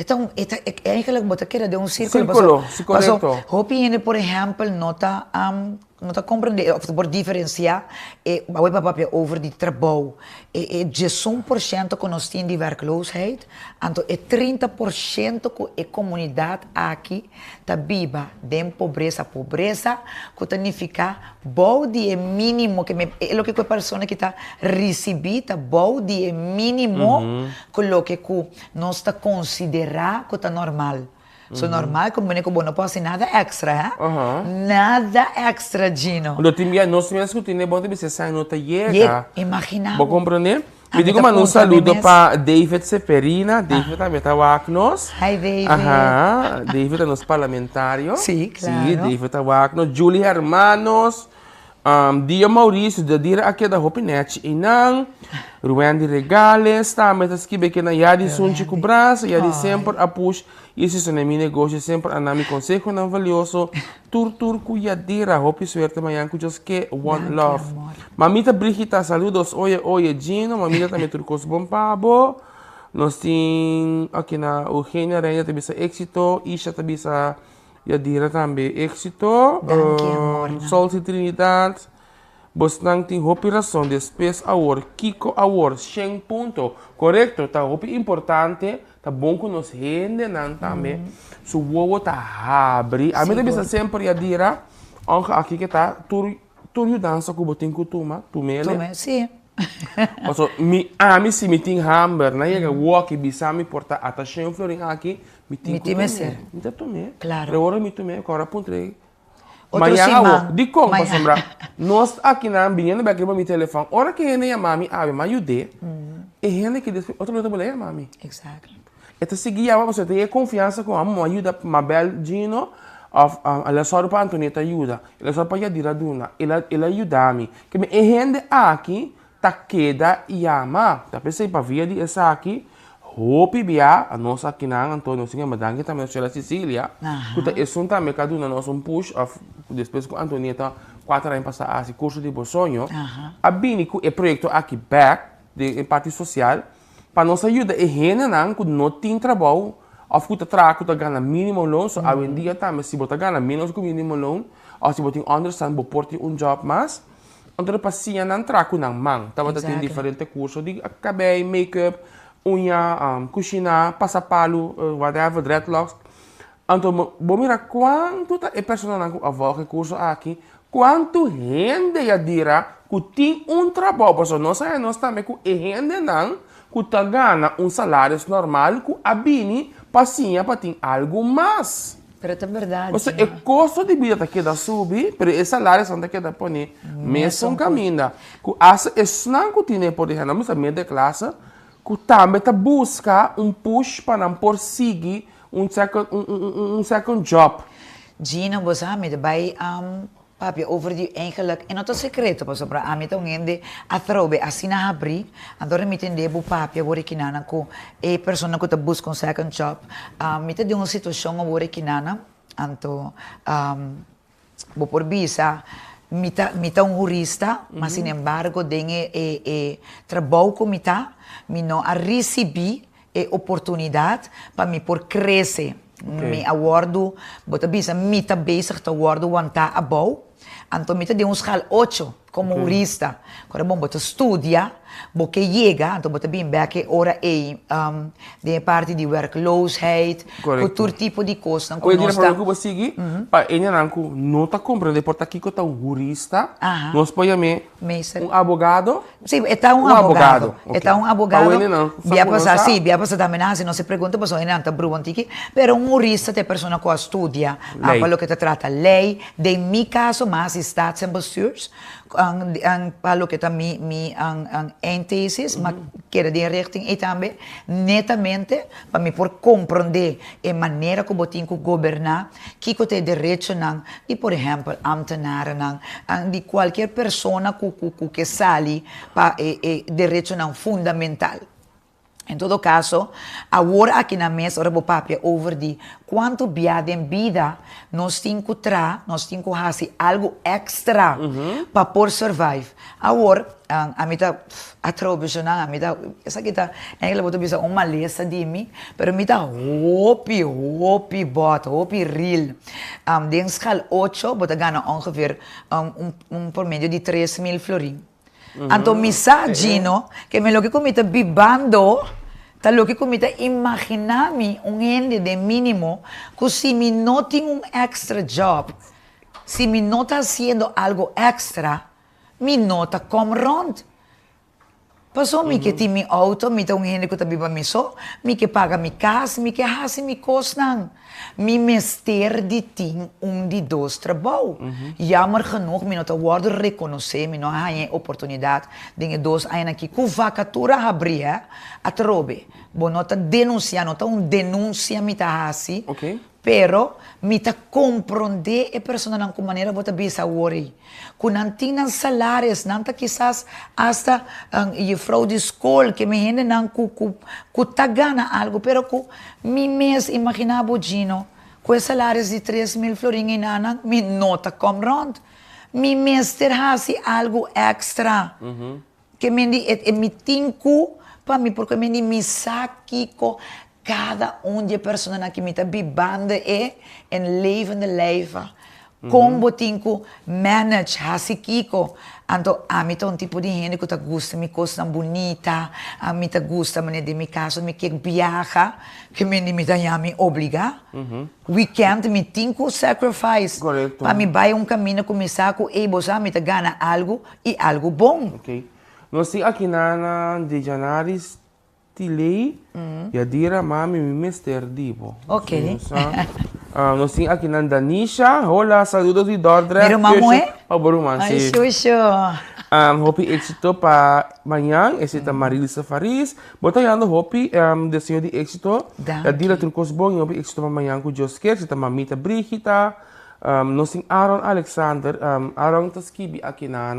É eigenlijk wat ik de um círculo. Correto. Hopi por exemplo, nota compreender, of por diferenciar, vai para over die trabalho. É 11% que nós temos de werkloosheid, então é 30% que a comunidade aqui está viva de pobreza, que significa bom dia mínimo, que é o que a pessoa que está recebendo, bom dia mínimo, que o que nós está considerar que está normal. So normal, como que não pode ser nada extra, nada extra, Gino. Quando tinha nós mesmos que tinha bom de você sair nota chega. Imagina. Vou compreender? Me diga um saludo para David Seferina. David também está aqui nós. Hi, David. David é nosso parlamentário. Sim, claro. Sim, David está aqui nós. Julie Hermanos. Dia Maurício, da Dira aqui da Hopinete. Inang. Ruendi Regales. Também está escrito que na Yadi Sunchi com braço. Yadi sempre a push. Isso é meu negócio, sempre a nami consejo não valioso. Tur cuidadira, hope suerte amanhã que just que one love. Mamita Brigitte, saludos. Oye Gino, mamita também turcos bom pabo. Nós tem aqui na Eugênia Reina também sa éxito, Isha também sa Yadira também éxito. Sol e Trinidad. Bostang tem hope razão de Space Award, Kiko Award, 100 pontos. Correto, tá hope importante. Tá bom que nós rende não também. So o tá abre. A mim também sempre a dira, aqui que tá tu dança com botin kutuma, tu mele. Sim. Also mi se me tem hamburger, na chega walk bisa mi porta attaché um florin aqui, mi tem messer. Mi tá tomé. Claro. Agora mi tomé, agora pontrei. Manhã, de como, para sembrar. Nós aqui na ambiente, vai querer meu telefone. Hora que ele a mami abre, me ajude. E ele que diz, outro não mulher, mami. Exato. Então, seguir, você tem confiança com a mãe, ajuda Mabel Gino, of ela só para Antonieta ajuda, ela só para Yadira Duna, ela ajuda me, que me rende aqui tá queda yama, tá pensei para via de essa aqui, hopi bia a nossa aqui na Antônio Sinha Madangue também a Sicília, que é sunta me cada nós push of depois com Antonieta 4 anos passar assim curso de bolsonho, a binico é projeto aqui back de parte social para nos ajudar e rende não que não tem trabalho of kuta traku ta gana minimum loan, so awin dia também se botar gana menos que minimum loan, ou se botar understand bo porti job mas, então passia nan traku nang mang, tava tem diferente curso de cabelo, make-up, unha, cozinha, passapalo, whatever, dreadlocks. Então, vou mirar quanto é pessoa nang avó curso aqui, quanto rende ya dira que tem trabalho, porque nós também que rende nang que tá gana salário normal, que abini passinha para ter algo mais. Pero é verdade. Ou seja, o custo de vida está queda subir, mas o salário está queda por mesmo caminho. Que essa é não que tem por exemplo, nós também de classe, que também está busca push para não prosseguir second job. Gina, você sabe, vai papi, over die eigenlijk, en dat is secreto, pas op, ami tong hindi, atrobe, asina habri, andore mitende bu papi, wori kinana ko, persona ko tabus kong second job, mita di uma situação wori kinana, anto, bo por bisa, mita jurista, mas sin embargo, dengue trabalho com mita, mi no a recebi oportunidade para mi por crescer. Mi awardo, bota bisa, mita bezig te worden, want ta abou. Então, mita de scal 8 como jurista. Quando bom, bota estudia, porque chega, então bota bem back ora de parte de werkloosheid, todo tipo de coisa. Então, eu diria que você seguir, para ele não tá compreendendo, porque aqui que tá jurista, nós podemos advogado. Sim, está advogado. Está advogado. Via passar, sim, via passar também, se não se pergunta, mas ele não está bruantiki, pero jurista é pessoa que estudia, para o que te trata lei, de mi caso, mas staats en bestuurs, para o que está ang thesis, mas quero de richting também, netamente, para me por compreender a maneira como eu tenho que governar, que eu tenho direito, de, por exemplo, ambtenaren, de qualquer pessoa que sale para direito fundamental. Em todo caso, agora aqui na mesa, ora papi, over de quanto biada em vida nós temos que fazer algo extra para por survive. Agora, a mim tá atrobejonando, a mim tá, essa aqui tá, ela botou bisa uma lesa de mim, pero me tá hopi real. De escala 8, bota ganha ongeveer por meio de 3.000 florins. Então, mensagem, que me lo que comita bibando, tá lo que comita imaginar-me ende de mínimo, que se me não tem extra job, se me não está fazendo algo extra, me não está como rond. Passou me que tem meu auto, me tem ende que tá biba me só, me que paga minha casa, me que hace me cosnan. Me mester de ting de dois trabalho. Jammer genoeg, me não worden reconhecer, me não há oportunidade de dois anos aqui com vacatura abrir, a trobe. Bom, não tá denunciando, não tá denúncia me tá assim. Pero me tá compreender a pessoa não com maneira bota bisa worry. Com não tinha salários, não tá quizás hasta e frau de escola que me rende não cu tá gana algo, pero cu mi mês imaginava Gino, com salários de 3.000 florins em ano, me nota como rond. Mi mês ter algo extra. Que me me tinco para mim porque me saque cada de pessoa que me está bibando en levende leven. Como tenho manage hasi kiko. Então, a mim tá tipo de gente que tá gosta, me coisa bonita, a mim tá gosta, mas de meu caso, me quer viajar, que me tá me obriga. Weekend, me tenho que sacrifice. Correto. Para me vai caminho com me saco, e você me tá gana algo e algo bom. Nós temos aqui na de janeiro, tilei, e a dira mami me mester dipo. Nós temos aqui na Danisha, olá, saludos de Dordre. Pero mamãe? Ai, xuxo. Hopi éxito para mañana, esse tá Marilisa Faris. Botando Hopi, desenho de éxito. Danke. Dila Turcos Bom, Hopi éxito para mañana com Josker, esse tá Mamita Brigita. Nós tem Aaron Alexander, Aaron Taskibi aqui na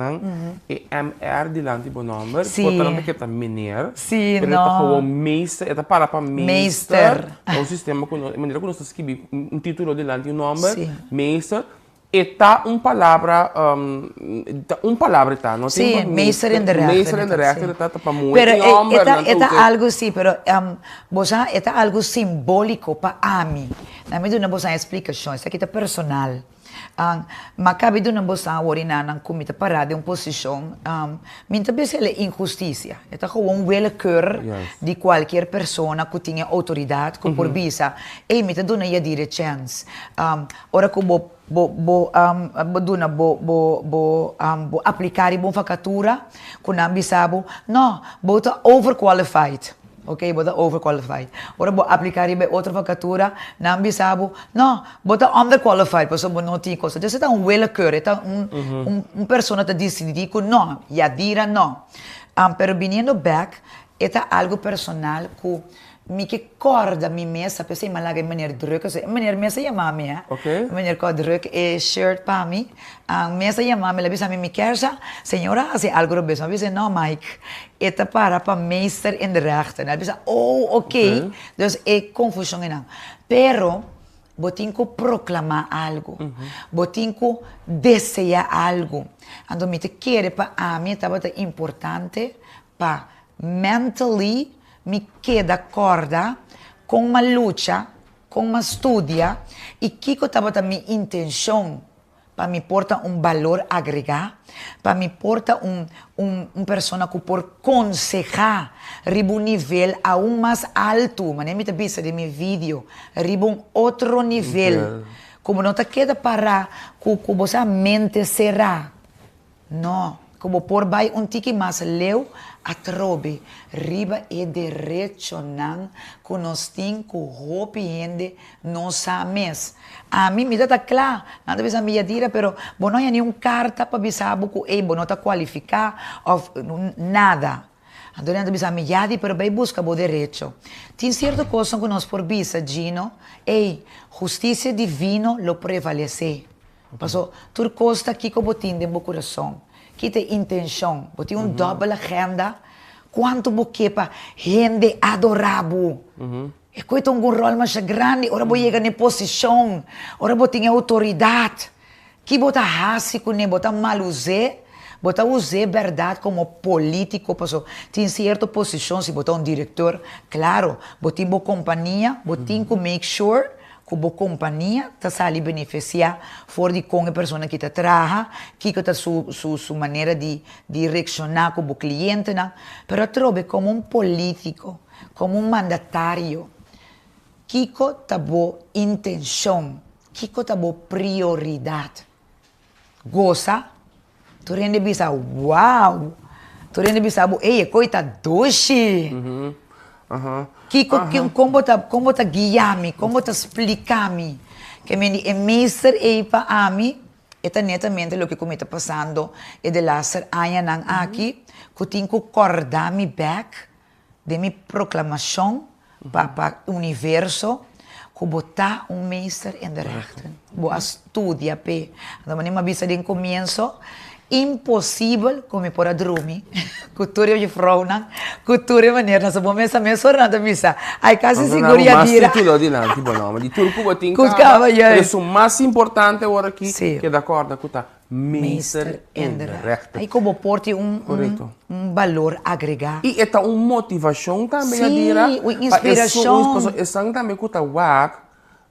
e MR de lanti bom número. Sim. Portanto, que tá mineiro. Sim, Ele não. tá com meester, ele tá para Meester. meester. É um sistema com maneira que nós Taskibi título de lanti número, Sim. meester. E tá palavra, tá, não Sim, tem meester in de rechter. Meester in de rechter, Sim. tá para muito. Pero está algo assim, pero está algo simbólico para mim. Na medida que você explicação, isso aqui é personal. Mas cabe de uma boa orina na comida parada em posição, muitas vezes é injustiça. É gewoon willekeur de qualquer pessoa que tenha autoridade, que por visa, e me dá uma dire chance. Ora que bo applicare buon facatura con ambisabo no bota overqualified, ok, bota overqualified. Ora bo applicare be outra facatura na ambisabo no bota underqualified, posso bo não tem coisa. Já está willekeur, está persona te decidi que no, ya dira no. Pero viniendo back, está algo personal que me que corda mi mesa, pensei malaga meneer druk, meneer mesa chama me, Ok. meneer ko druk e shirt para mim, mesa chama me, labisa mi kersa, senhora, hace algo robes, labisa no Mike, eta para meester in de rechter, labisa oh, ok, dus é confusão não, pero botinco proclamar algo, botinco desejar algo, ando me te quer para a mim estava importante para mentally me queda corda com uma luta, com uma estudia, e que estava a minha intenção para me portar valor agregado, para me portar pessoa que por aconselhar riba nível aún mais alto, mas nem me vista de meu vídeo, riba outro nível, como não te queda para que você mente será, não. Como por vai tiki mais leu a trobe, riba e derecho nan, que nós tem que hopiende nos ames. A mim me dá claro, nada vez a minha dira, pero não há nenhuma carta para avisar que ei, não está qualificado, ou nada. Então, nada vez a minha dira, pero vai buscar o direito. Tem certa coisa que nós por visa, Gino, ei, justiça divina lo prevalece. Passou, tu costa aqui que botin de meu coração. Que tem intenção, você tem double agenda, quanto você para gente adorável. E que tem rol mais grande, ora você chega na posição, ora você tem autoridade. Que você hace com ele, você mal usar, você usa verdade como político, passou. Tem certa posição, se você é diretor, claro, você tem uma companhia, você tem que make sure que a companhia está sali beneficiar for de com a pessoa que está trabalha, que está sua maneira de reaccionar com o cliente, não? Pero trobe como político, como mandatário, que está boa intenção, que está boa prioridade. Goza, tu rende bisa, wow, tu rende bisa, ei, coita doce. Como tá guiar-me, como tá explicar-me, que é meester para mim, é netamente o que está passando, é de lazer anos aqui, que tenho que acordar-me back de minha proclamação para o universo, que botar meester in de rechten. Boa estudia, pe. Da maneira bisa de começo, impossível como por a dormir. Cultura de vrouw na, cultura maneira nessa bom mesa nada missa. Ai quase seguria dira. Mas título de lá, tipo não, de tudo que eu tenho. Que o mais importante agora aqui, que é de acordo com tá meester in de rechter. Aí como porte valor agregado. E é motivação também a dira. Sim, inspiração. Isso também que tá wak.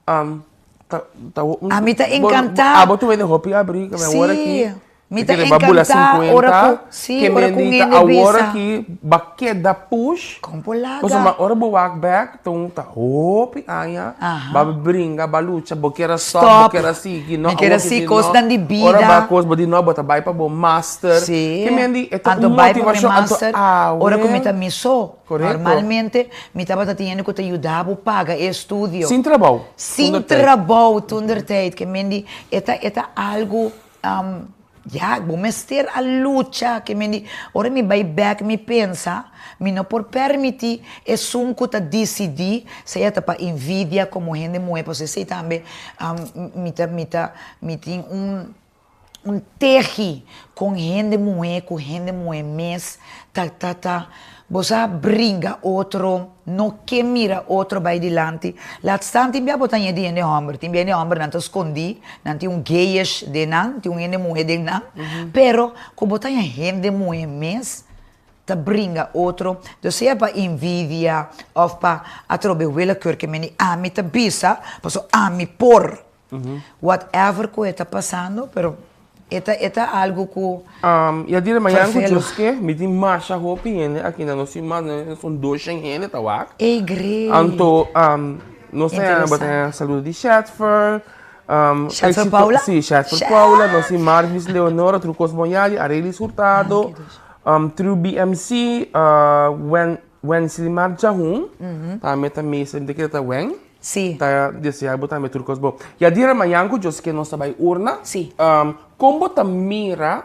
A mim tá encantado. Tu vem de roupa e abrir, que agora aqui. Me está encantado, ora com ele agora que baqueda push, com polaga. Ora bo walk back, então tá hopi aya, ba bringa, ba lucha, bo queira stop, bo queira seguir, não. Queira seguir coisa de vida. Ora ba coisa de novo, bota vai para bo master. Que mendi é uma motivação master. Ora como está miso. Normalmente me estava tendo que te ajudar a pagar estudo. Sem trabalho. Sem trabalho, tundertijd. Que mendi é algo Ya, vou mestre a luta que me ora me vai back me pensa, me não por permitir é sunco ta decidir se é para envidia como gente moe, porque se também me tem um terri com gente moe mes, você brinca outro, não que mira outro vai dilante. Laatste tem bia botar de ene homem, tem bia ene homem não escondi, não tem gayish de não, tem ene moe de não, pero como botar gente moe mes, ta brinca outro, então se é para envidia ou para atrobe wela que me ami ta bisa, passo ami por whatever que está passando, pero Eta algo que... Ja dire ma yanku Vervelo. joske, mit die masha hopi ene, aqui na nossa irmã, são dois ene, tá wak. É great. Anto, nós Interessante. temos saúde de Chatford, Chatford Paula? Sim, Chatford Paula, nós temos Marvis Leonora, Trucos Monhali, Arelis Hurtado, True BMC, Wesley Marjahun, também também se decreta Wen. Sim. Tá desse aí botar me turcos bom. Já dire ma yanku joske nós trabalha urna. Sim. Como tá mira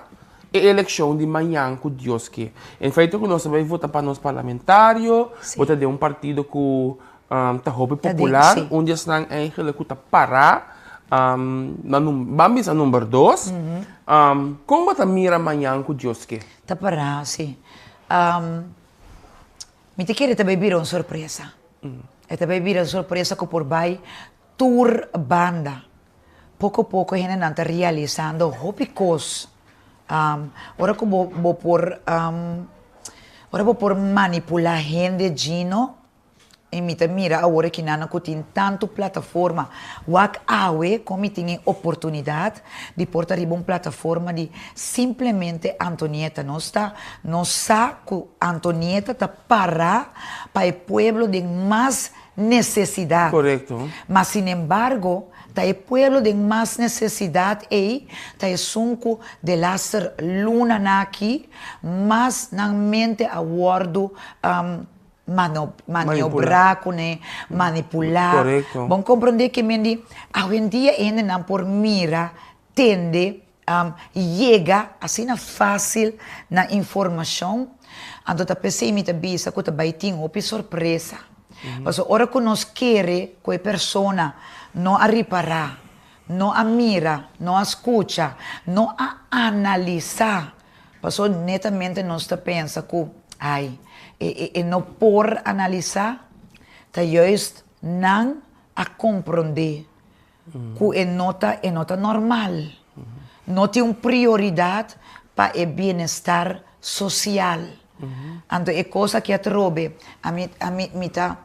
a eleição de manyanku joske. Em feito que nós vai votar para nós parlamentário, votar de partido que tá hobby popular, sim. onde estão eigenlijk que tá parar. Bambis a número 2. Como tá mira manyanku joske? Tá para, sim. Me te querer também vir uma surpresa. E também vir uma surpresa que por vai tour banda. Pouco a pouco a gente não está realizando hobby-cos. Ora que vou por manipular gente Gino. E me mira agora que não tem tanto plataforma. Wak awe como tem oportunidade de portar uma plataforma de simplesmente Antonieta. Nós que Antonieta está para o povo de mais necessidade. Correto. Mas, sin embargo, tá o pueblo de mais necessidade e tá o sunco de laser luna naki, mas na mente aguardo maniobrar, manipular. Correto. Bom compreender que mendi, hoje em dia ainda não por mira tende chega assim na fácil na informação. Então tá pensei me tá bisa que tá baitinho ou surpresa. Mas a hora que nós queremos que a pessoa não a reparar, não a mira, não a escuta, não a analisar, mas netamente nós está pensa que, não por analisar, tá justo não a compreender que é nota normal, não tem uma prioridade para o bem-estar social. Então é coisa que a trobe, a mita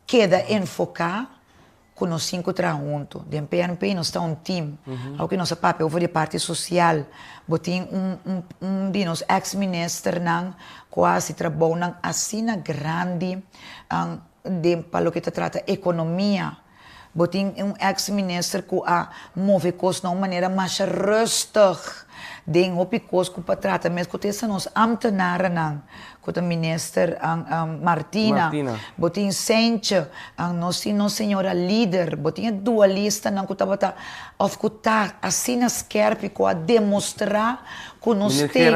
queda enfocar com os 5 juntos. De PNP nós está um time. Ao que nossa papel foi de parte social. Botem de nós ex-ministro quase trabalham assim na grande de para o que trata economia. Botem ex-ministro que a move coisas de uma maneira mais rustig. Den op ikos ko patrata mes ko tesa nos ambtenaren nang ko ta minister Martina botin senche nos senhora líder botin dualista nang ko tabata of ko ta asina skerpi ko a demonstrar ko nos te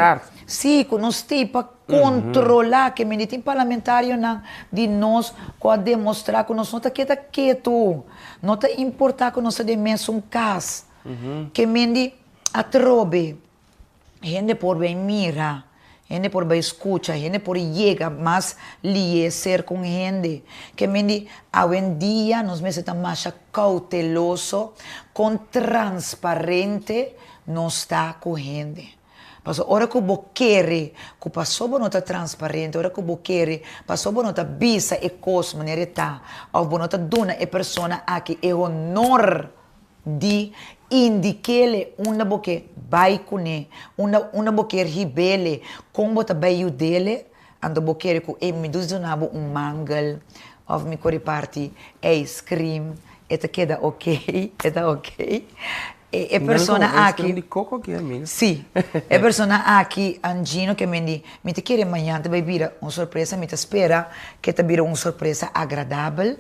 sim ko nos te pa controlar que menitim parlamentário nang de nós ko a demonstrar ko nos nota queta quieto nota importar ko nos de mes cas que mendi atrobe gente por bem mira, gente por bem escuta, gente por llega mais liecer com gente. Que me hoje em dia nós mesmos estamos mais cauteloso, com transparente, não está com gente. Mas a hora que o boqueire, que passou não está transparente, a hora que o boqueire, passou não está bisa e coisa maneira está, ou não está dona e pessoa aqui é honor de indique-lhe uma boque vai com uma boque ribele como tá bem o dele ando boque com me duzunabo mangal of me corre party ice cream eta queda ok e persona aqui de coco aqui amiga sim e persona aqui angino que me te quer amanhã te vai vir uma surpresa me te espera que te vir uma surpresa agradável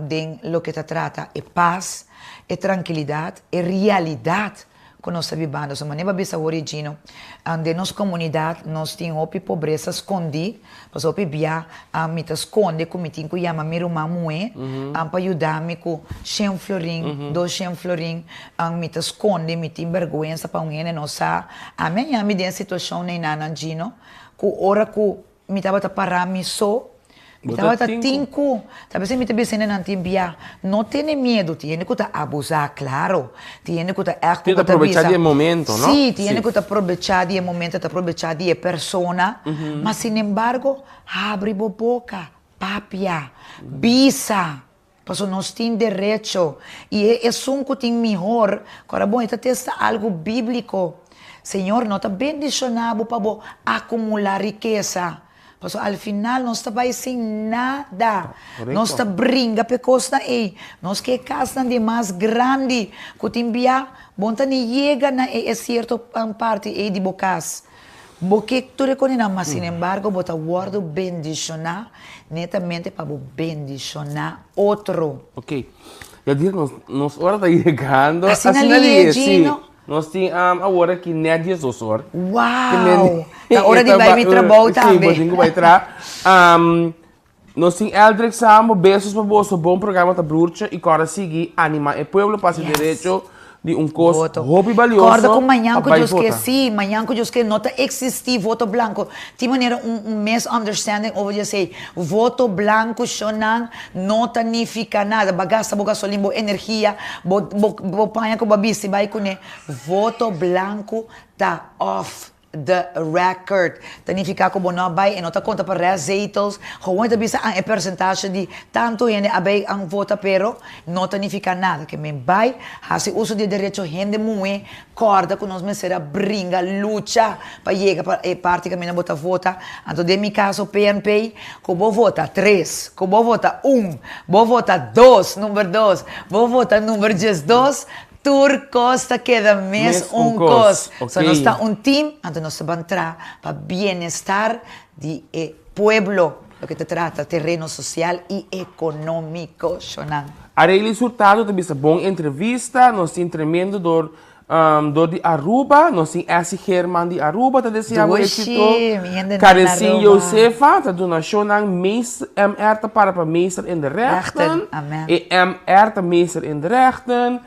de lo que te trata é paz, é tranquilidade, é realidade que nós estamos vivendo. Se maneira bisa origino, de nossa comunidade, nós temos pobreza escondida, mas opi bia, me te esconde, como me tinha chama meu irmão moe, para ajudar-me com 100 florim, 200 florim, me te esconde, me tem vergonha para um ene não sa. Amanhã me tem situação nem nada gino, que hora que me estava a parar me só. Estava tinco, talvez me te pensando na timbia. Não tenha medo, tiene que abusar, claro. Tiene que Tiene que aprovechar el momento, ¿no? Sí, tiene que aprovechar el momento, aprovechar la persona. Mas sin embargo, abre boca, papia, visa. Porque nós temos direito. E é um que tem melhor. Agora, bom, está testa algo bíblico. Senhor, não está bendicionado para acumular riqueza. Porque al final nós estamos sem nada. Correcto. Nós estamos brincando por costa aí. Nós que casa de mais grande. Que te envia, bom, não chega na certa parte aí de bocas. Porque tu reconhece, mas sin embargo, bota guardo bendicionar, netamente para bendicionar outro. Ok. Já diz, nós hora está chegando. Assim ali, Gino. Nós temos agora que nem 18 horas. Uau! Na hora de vai me trabalhar também. Sim, vai entrar. Nós temos Eldrick Samo, beijos para você, bom programa da Bruxa e agora seguir Anima e Pueblo para o direito de costo hobby valioso. Acorda com manhã que eu esqueci, manhã que eu esqueci, não existe voto branco. Tem maneira misunderstanding over dizer, voto branco não significa nada. Bagasta boga solimbo energia, bo panha com babisi vai com voto branco tá off the record. Significa que não vai e não tá conta para resultados. Gewoon tá bisa ang percentagem de tanto yene abay ang vota pero não significa nada. Que me vai hasi uso de direito gente muito corda que nós me será brinca luta para chegar para parte que me bota vota. Então de mi caso PNP que vou votar 3, que vou votar 1, vou votar 2, número 2, vou votar número 12. Costa queda mes cos. Okay. So, nós está team, então nós vamos entrar para bienestar de pueblo, lo que te trata, terreno social e econômico, Shonan. A resultado também é bom entrevista, nós temos tremendo dor de Aruba, nós temos esse Herman de Aruba, tá desejando êxito. Carecinho Josefa, tá dando Shonan MR para meester in de rechten. E MR tá meester in de rechten.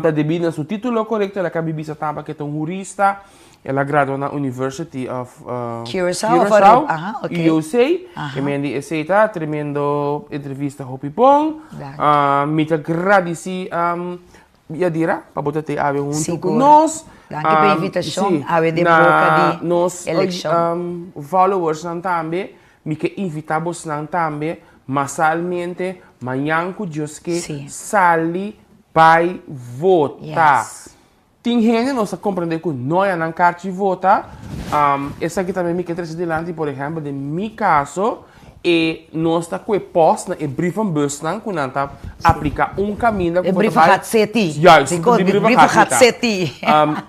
Tá debida seu título correto, ela acaba de tamba que é um jurista. Ela graduou na University of Curaçao, okay. USA. E me aceita, tremendo entrevista, Hopi Bong. Me te agradeci. Já dirá, para botar a ver junto com nós. Danke pela invitação, a ver de boca de eleição. Followers também, me que invitamos também, massalmente, amanhã que Deus que sali vai votar. Tem gente nós compreender que nós não queremos votar. Essa aqui também me quer trazer delante, por exemplo, de meu caso. E nós está com a post na brief en bus não quando anta aplicar caminho e brief hat seti juist brief hat seti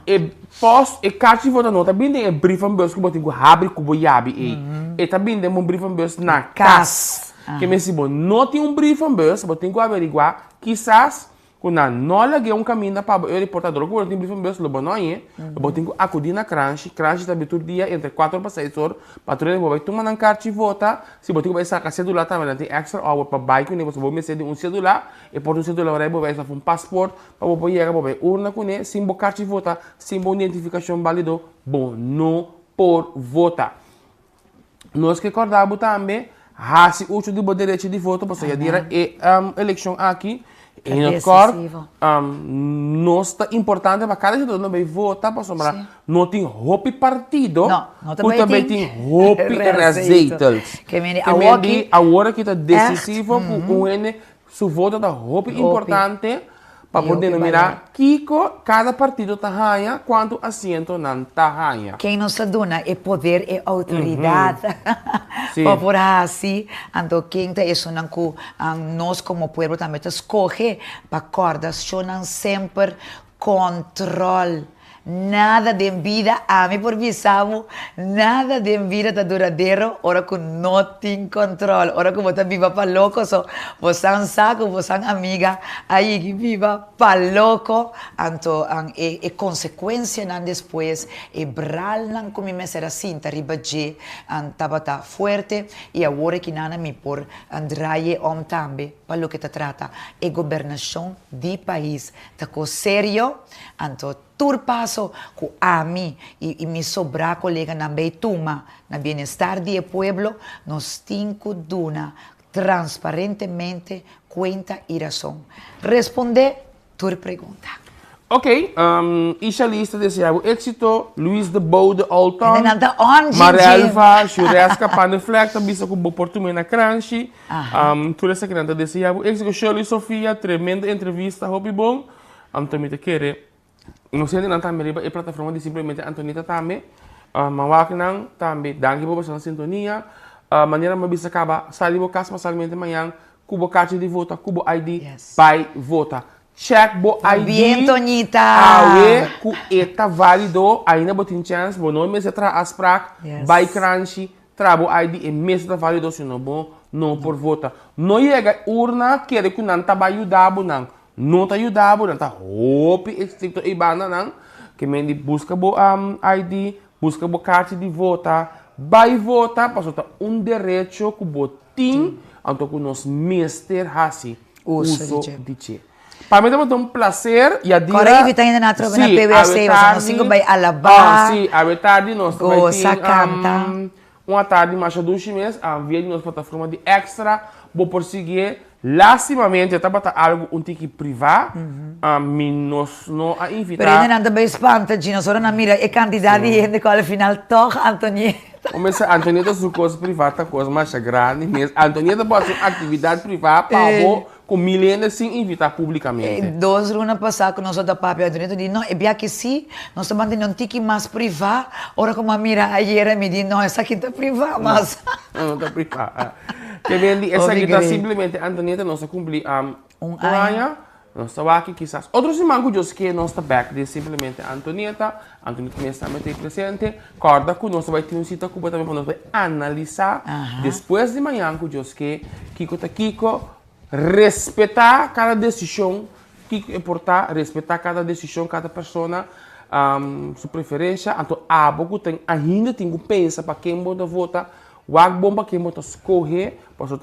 e post e carti vota nota bem e brief en bus que botem com abre com boiabi e também tem brief en bus na cas que me se bom não tem brief en bus botem com averiguar quizás quando não lhe caminho para o reportador que botem brief en bus lo bonoie botem com acudir na crunch também todo dia entre 4 para 6 horas para ele vai tomar na carta vota se botem vai sacar cédula também tem extra hour para bike né você vai me ceder cédula e por cédula vai sacar passport para você chegar para urna com ele sim carta vota sim identificação válido bom não por votar nós que acordamos também se uso do direito de voto para você dire eleição aqui e no cor, nós está importante para cada cidadão vai votar para sombrar. Não tem hopi partido, não também tem hopi resultados. Que me agora que está decisivo com ele, seu voto está hopi importante para poder nominar Kiko, cada partido está ganha, quanto assento não está ganha. Quem nos dona é poder e autoridade. Para por assim, então quem está isso não que nós como povo também escolhe para cordas, chamam sempre controle. nada de vida, a mí por mi sabo, nada de vida está duradeiro, ora que no tem control, ora que você viva para louco, so, você é saco, você é amiga, aí que viva para louco, então, e consequência não depois, e bral não como me será assim, tá riba de, tá forte, e agora que nada me por andraie também, para o que te trata, e governação do país, tá com sério, então, turpaso com a mim e me sobra colega na beituma, na bem-estar do pueblo, nos tinco duna transparentemente conta e razão. Responde tua pergunta. Ok, isha lista desejável êxito, Luís de Bode Alton, Ainda não tá onde, Marelva, Churesca, Paneflecta, Bisa com Boportume na Cranchi, toda essa criança desejável êxito, Shirley Sofia, tremenda entrevista, Hopi Bom, também te querer. Não sei se não também a plataforma de simplesmente Antonita também, mawak nang também, danke po sa sintonia, maneira me bisa acaba, sali bo kas masalmente manhã, kubo carte de vota, kubo ID, by vota. Check bo ID. Bien, Tonita. Awe ku eta válido, ainda botin chance, bo no me se tra asprak, by crunchy, trabo ID e me se tra válido se não bom, não por vota. Não chega urna, quer que não tá ba ajudar não. Não tá ajudando, não tá roupa estricto e banda não, que me busca bo ID, busca bo carte de vota, vai votar, passou tá direito que botim, então que nós mester hasi uso de che. Para mim é um prazer e a dia. Agora que está ainda na tropa na PBC, nós cinco vai alabar. Sim, a tarde nós goza canta. Uma tarde mais de 2 meses, a via de nossa plataforma de extra, vou prosseguir. Lastimamente, eu estava algo um tique privado, nós não a invitar. Pero ainda não está bem espanta, Gino, só não mira, é quantidade de gente que ao final toca Antonieta. Mas Antonieta é coisa privada, coisa mais grande mesmo. Antonieta pode ser atividade privada para com milênios sem invitar publicamente. 2 ruas passadas que nós da papi Antonieta disse, não, é bem que sim, nós estamos mantendo um tique mais privado. Ora como a mira ayer me disse, não, essa aqui está privada, mas... Não está privada. Que bem, essa aqui está simplesmente Antonieta, nós cumprir um ano. Nós estamos aqui, quizás. Outros irmãos que nós estamos back de simplesmente Antonieta mesmo também presente. Corda que nós vai ter um cita que também nós vai analisar. Depois de manhã, que Kiko, respeitar cada decisão, Kiko é portar, respeitar cada decisão, cada pessoa, sua preferência. Então, ainda tem que pensar para quem vai votar. Wag bomba que mo escolher, posso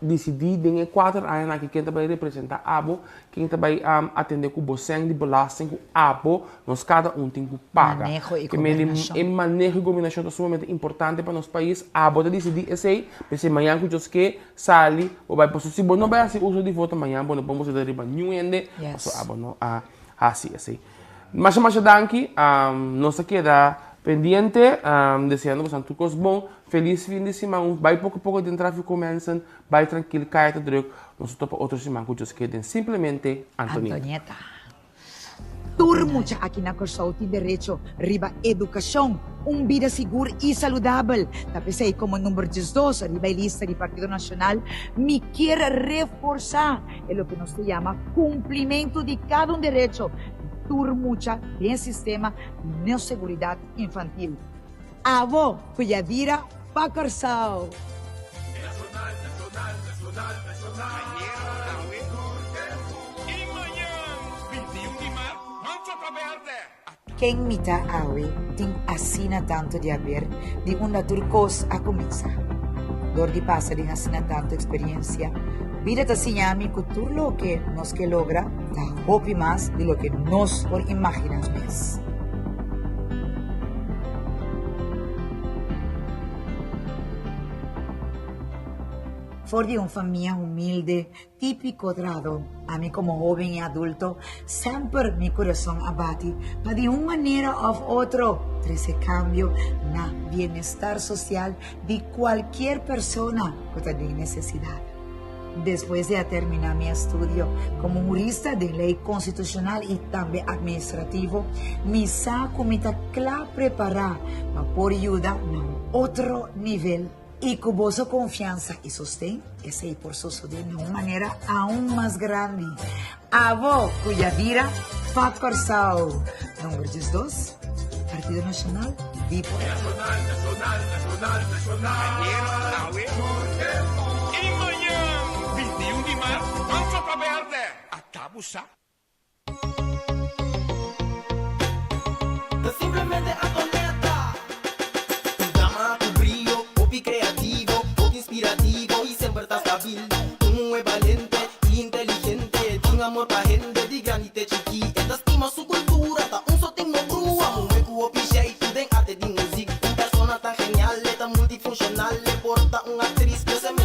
decidir em 4 anos que quem vai representar abo, quem vai atender com o de belasting com abo, nós cada tem que pagar. Que manejo e combinação é sumamente importante para nosso país. Abo decidir esse, porque amanhã que sali, ou vai posso se não vai assim uso de voto amanhã, não vamos fazer riba nenhum ende, posso abo não assim assim. Mas danke, nós queda pendiente, deseando bastante tudo bom. Feliz fim de semana. Vai pouco a pouco de tráfego começam, vai tranquilo, cai druk. Nós topa outros semana que vocês quedem simplesmente Antonieta. Turmucha aqui na Corsol tem direito riba educação, vida segura e saudável. Tapos como número 12, riba a lista do Partido Nacional, me quer reforçar é o que nós se chama cumprimento de cada direito. Turmucha bem sistema de segurança infantil. Avó, cuya vira pa Corsol. E manhã, 21 de março, Mancha Verde. Quem me dá awe, tem assina tanto de haver, de uma turcos a começar. Dor de passa de assina tanto experiência. Vida te enseñami que todo lo que nos que logra, da hopi más de lo que nos por imaginas mes. For de una familia humilde, típico trado, a mí como joven y adulto, siempre mi corazón abate, pero de una manera u otra, ese cambio na bienestar social de cualquier persona que tenga necesidad. Después de terminar mi estudio como jurista de ley constitucional y también administrativo, mi saco me está claro preparar para por ayuda a otro nivel y con vosa confianza y sostén, ese por suceder de una manera aún más grande. A vos, cuya vida, fa Corsol. Número 12, Partido Nacional, Vipo. E manhã, 21 de março, Ansopa Verde, Atabusa. Simplemente atoneta. Un dama con brillo, popi creativo, popi inspirativo y siempre está stabil. Un es valiente, inteligente, tiene amor pa' gente, di granite chiqui. Esta estima su cultura, ta un sotingo brua. Un hueco opiche y den arte de música. Un persona tan genial, tan multifuncional, le porta una actriz que se me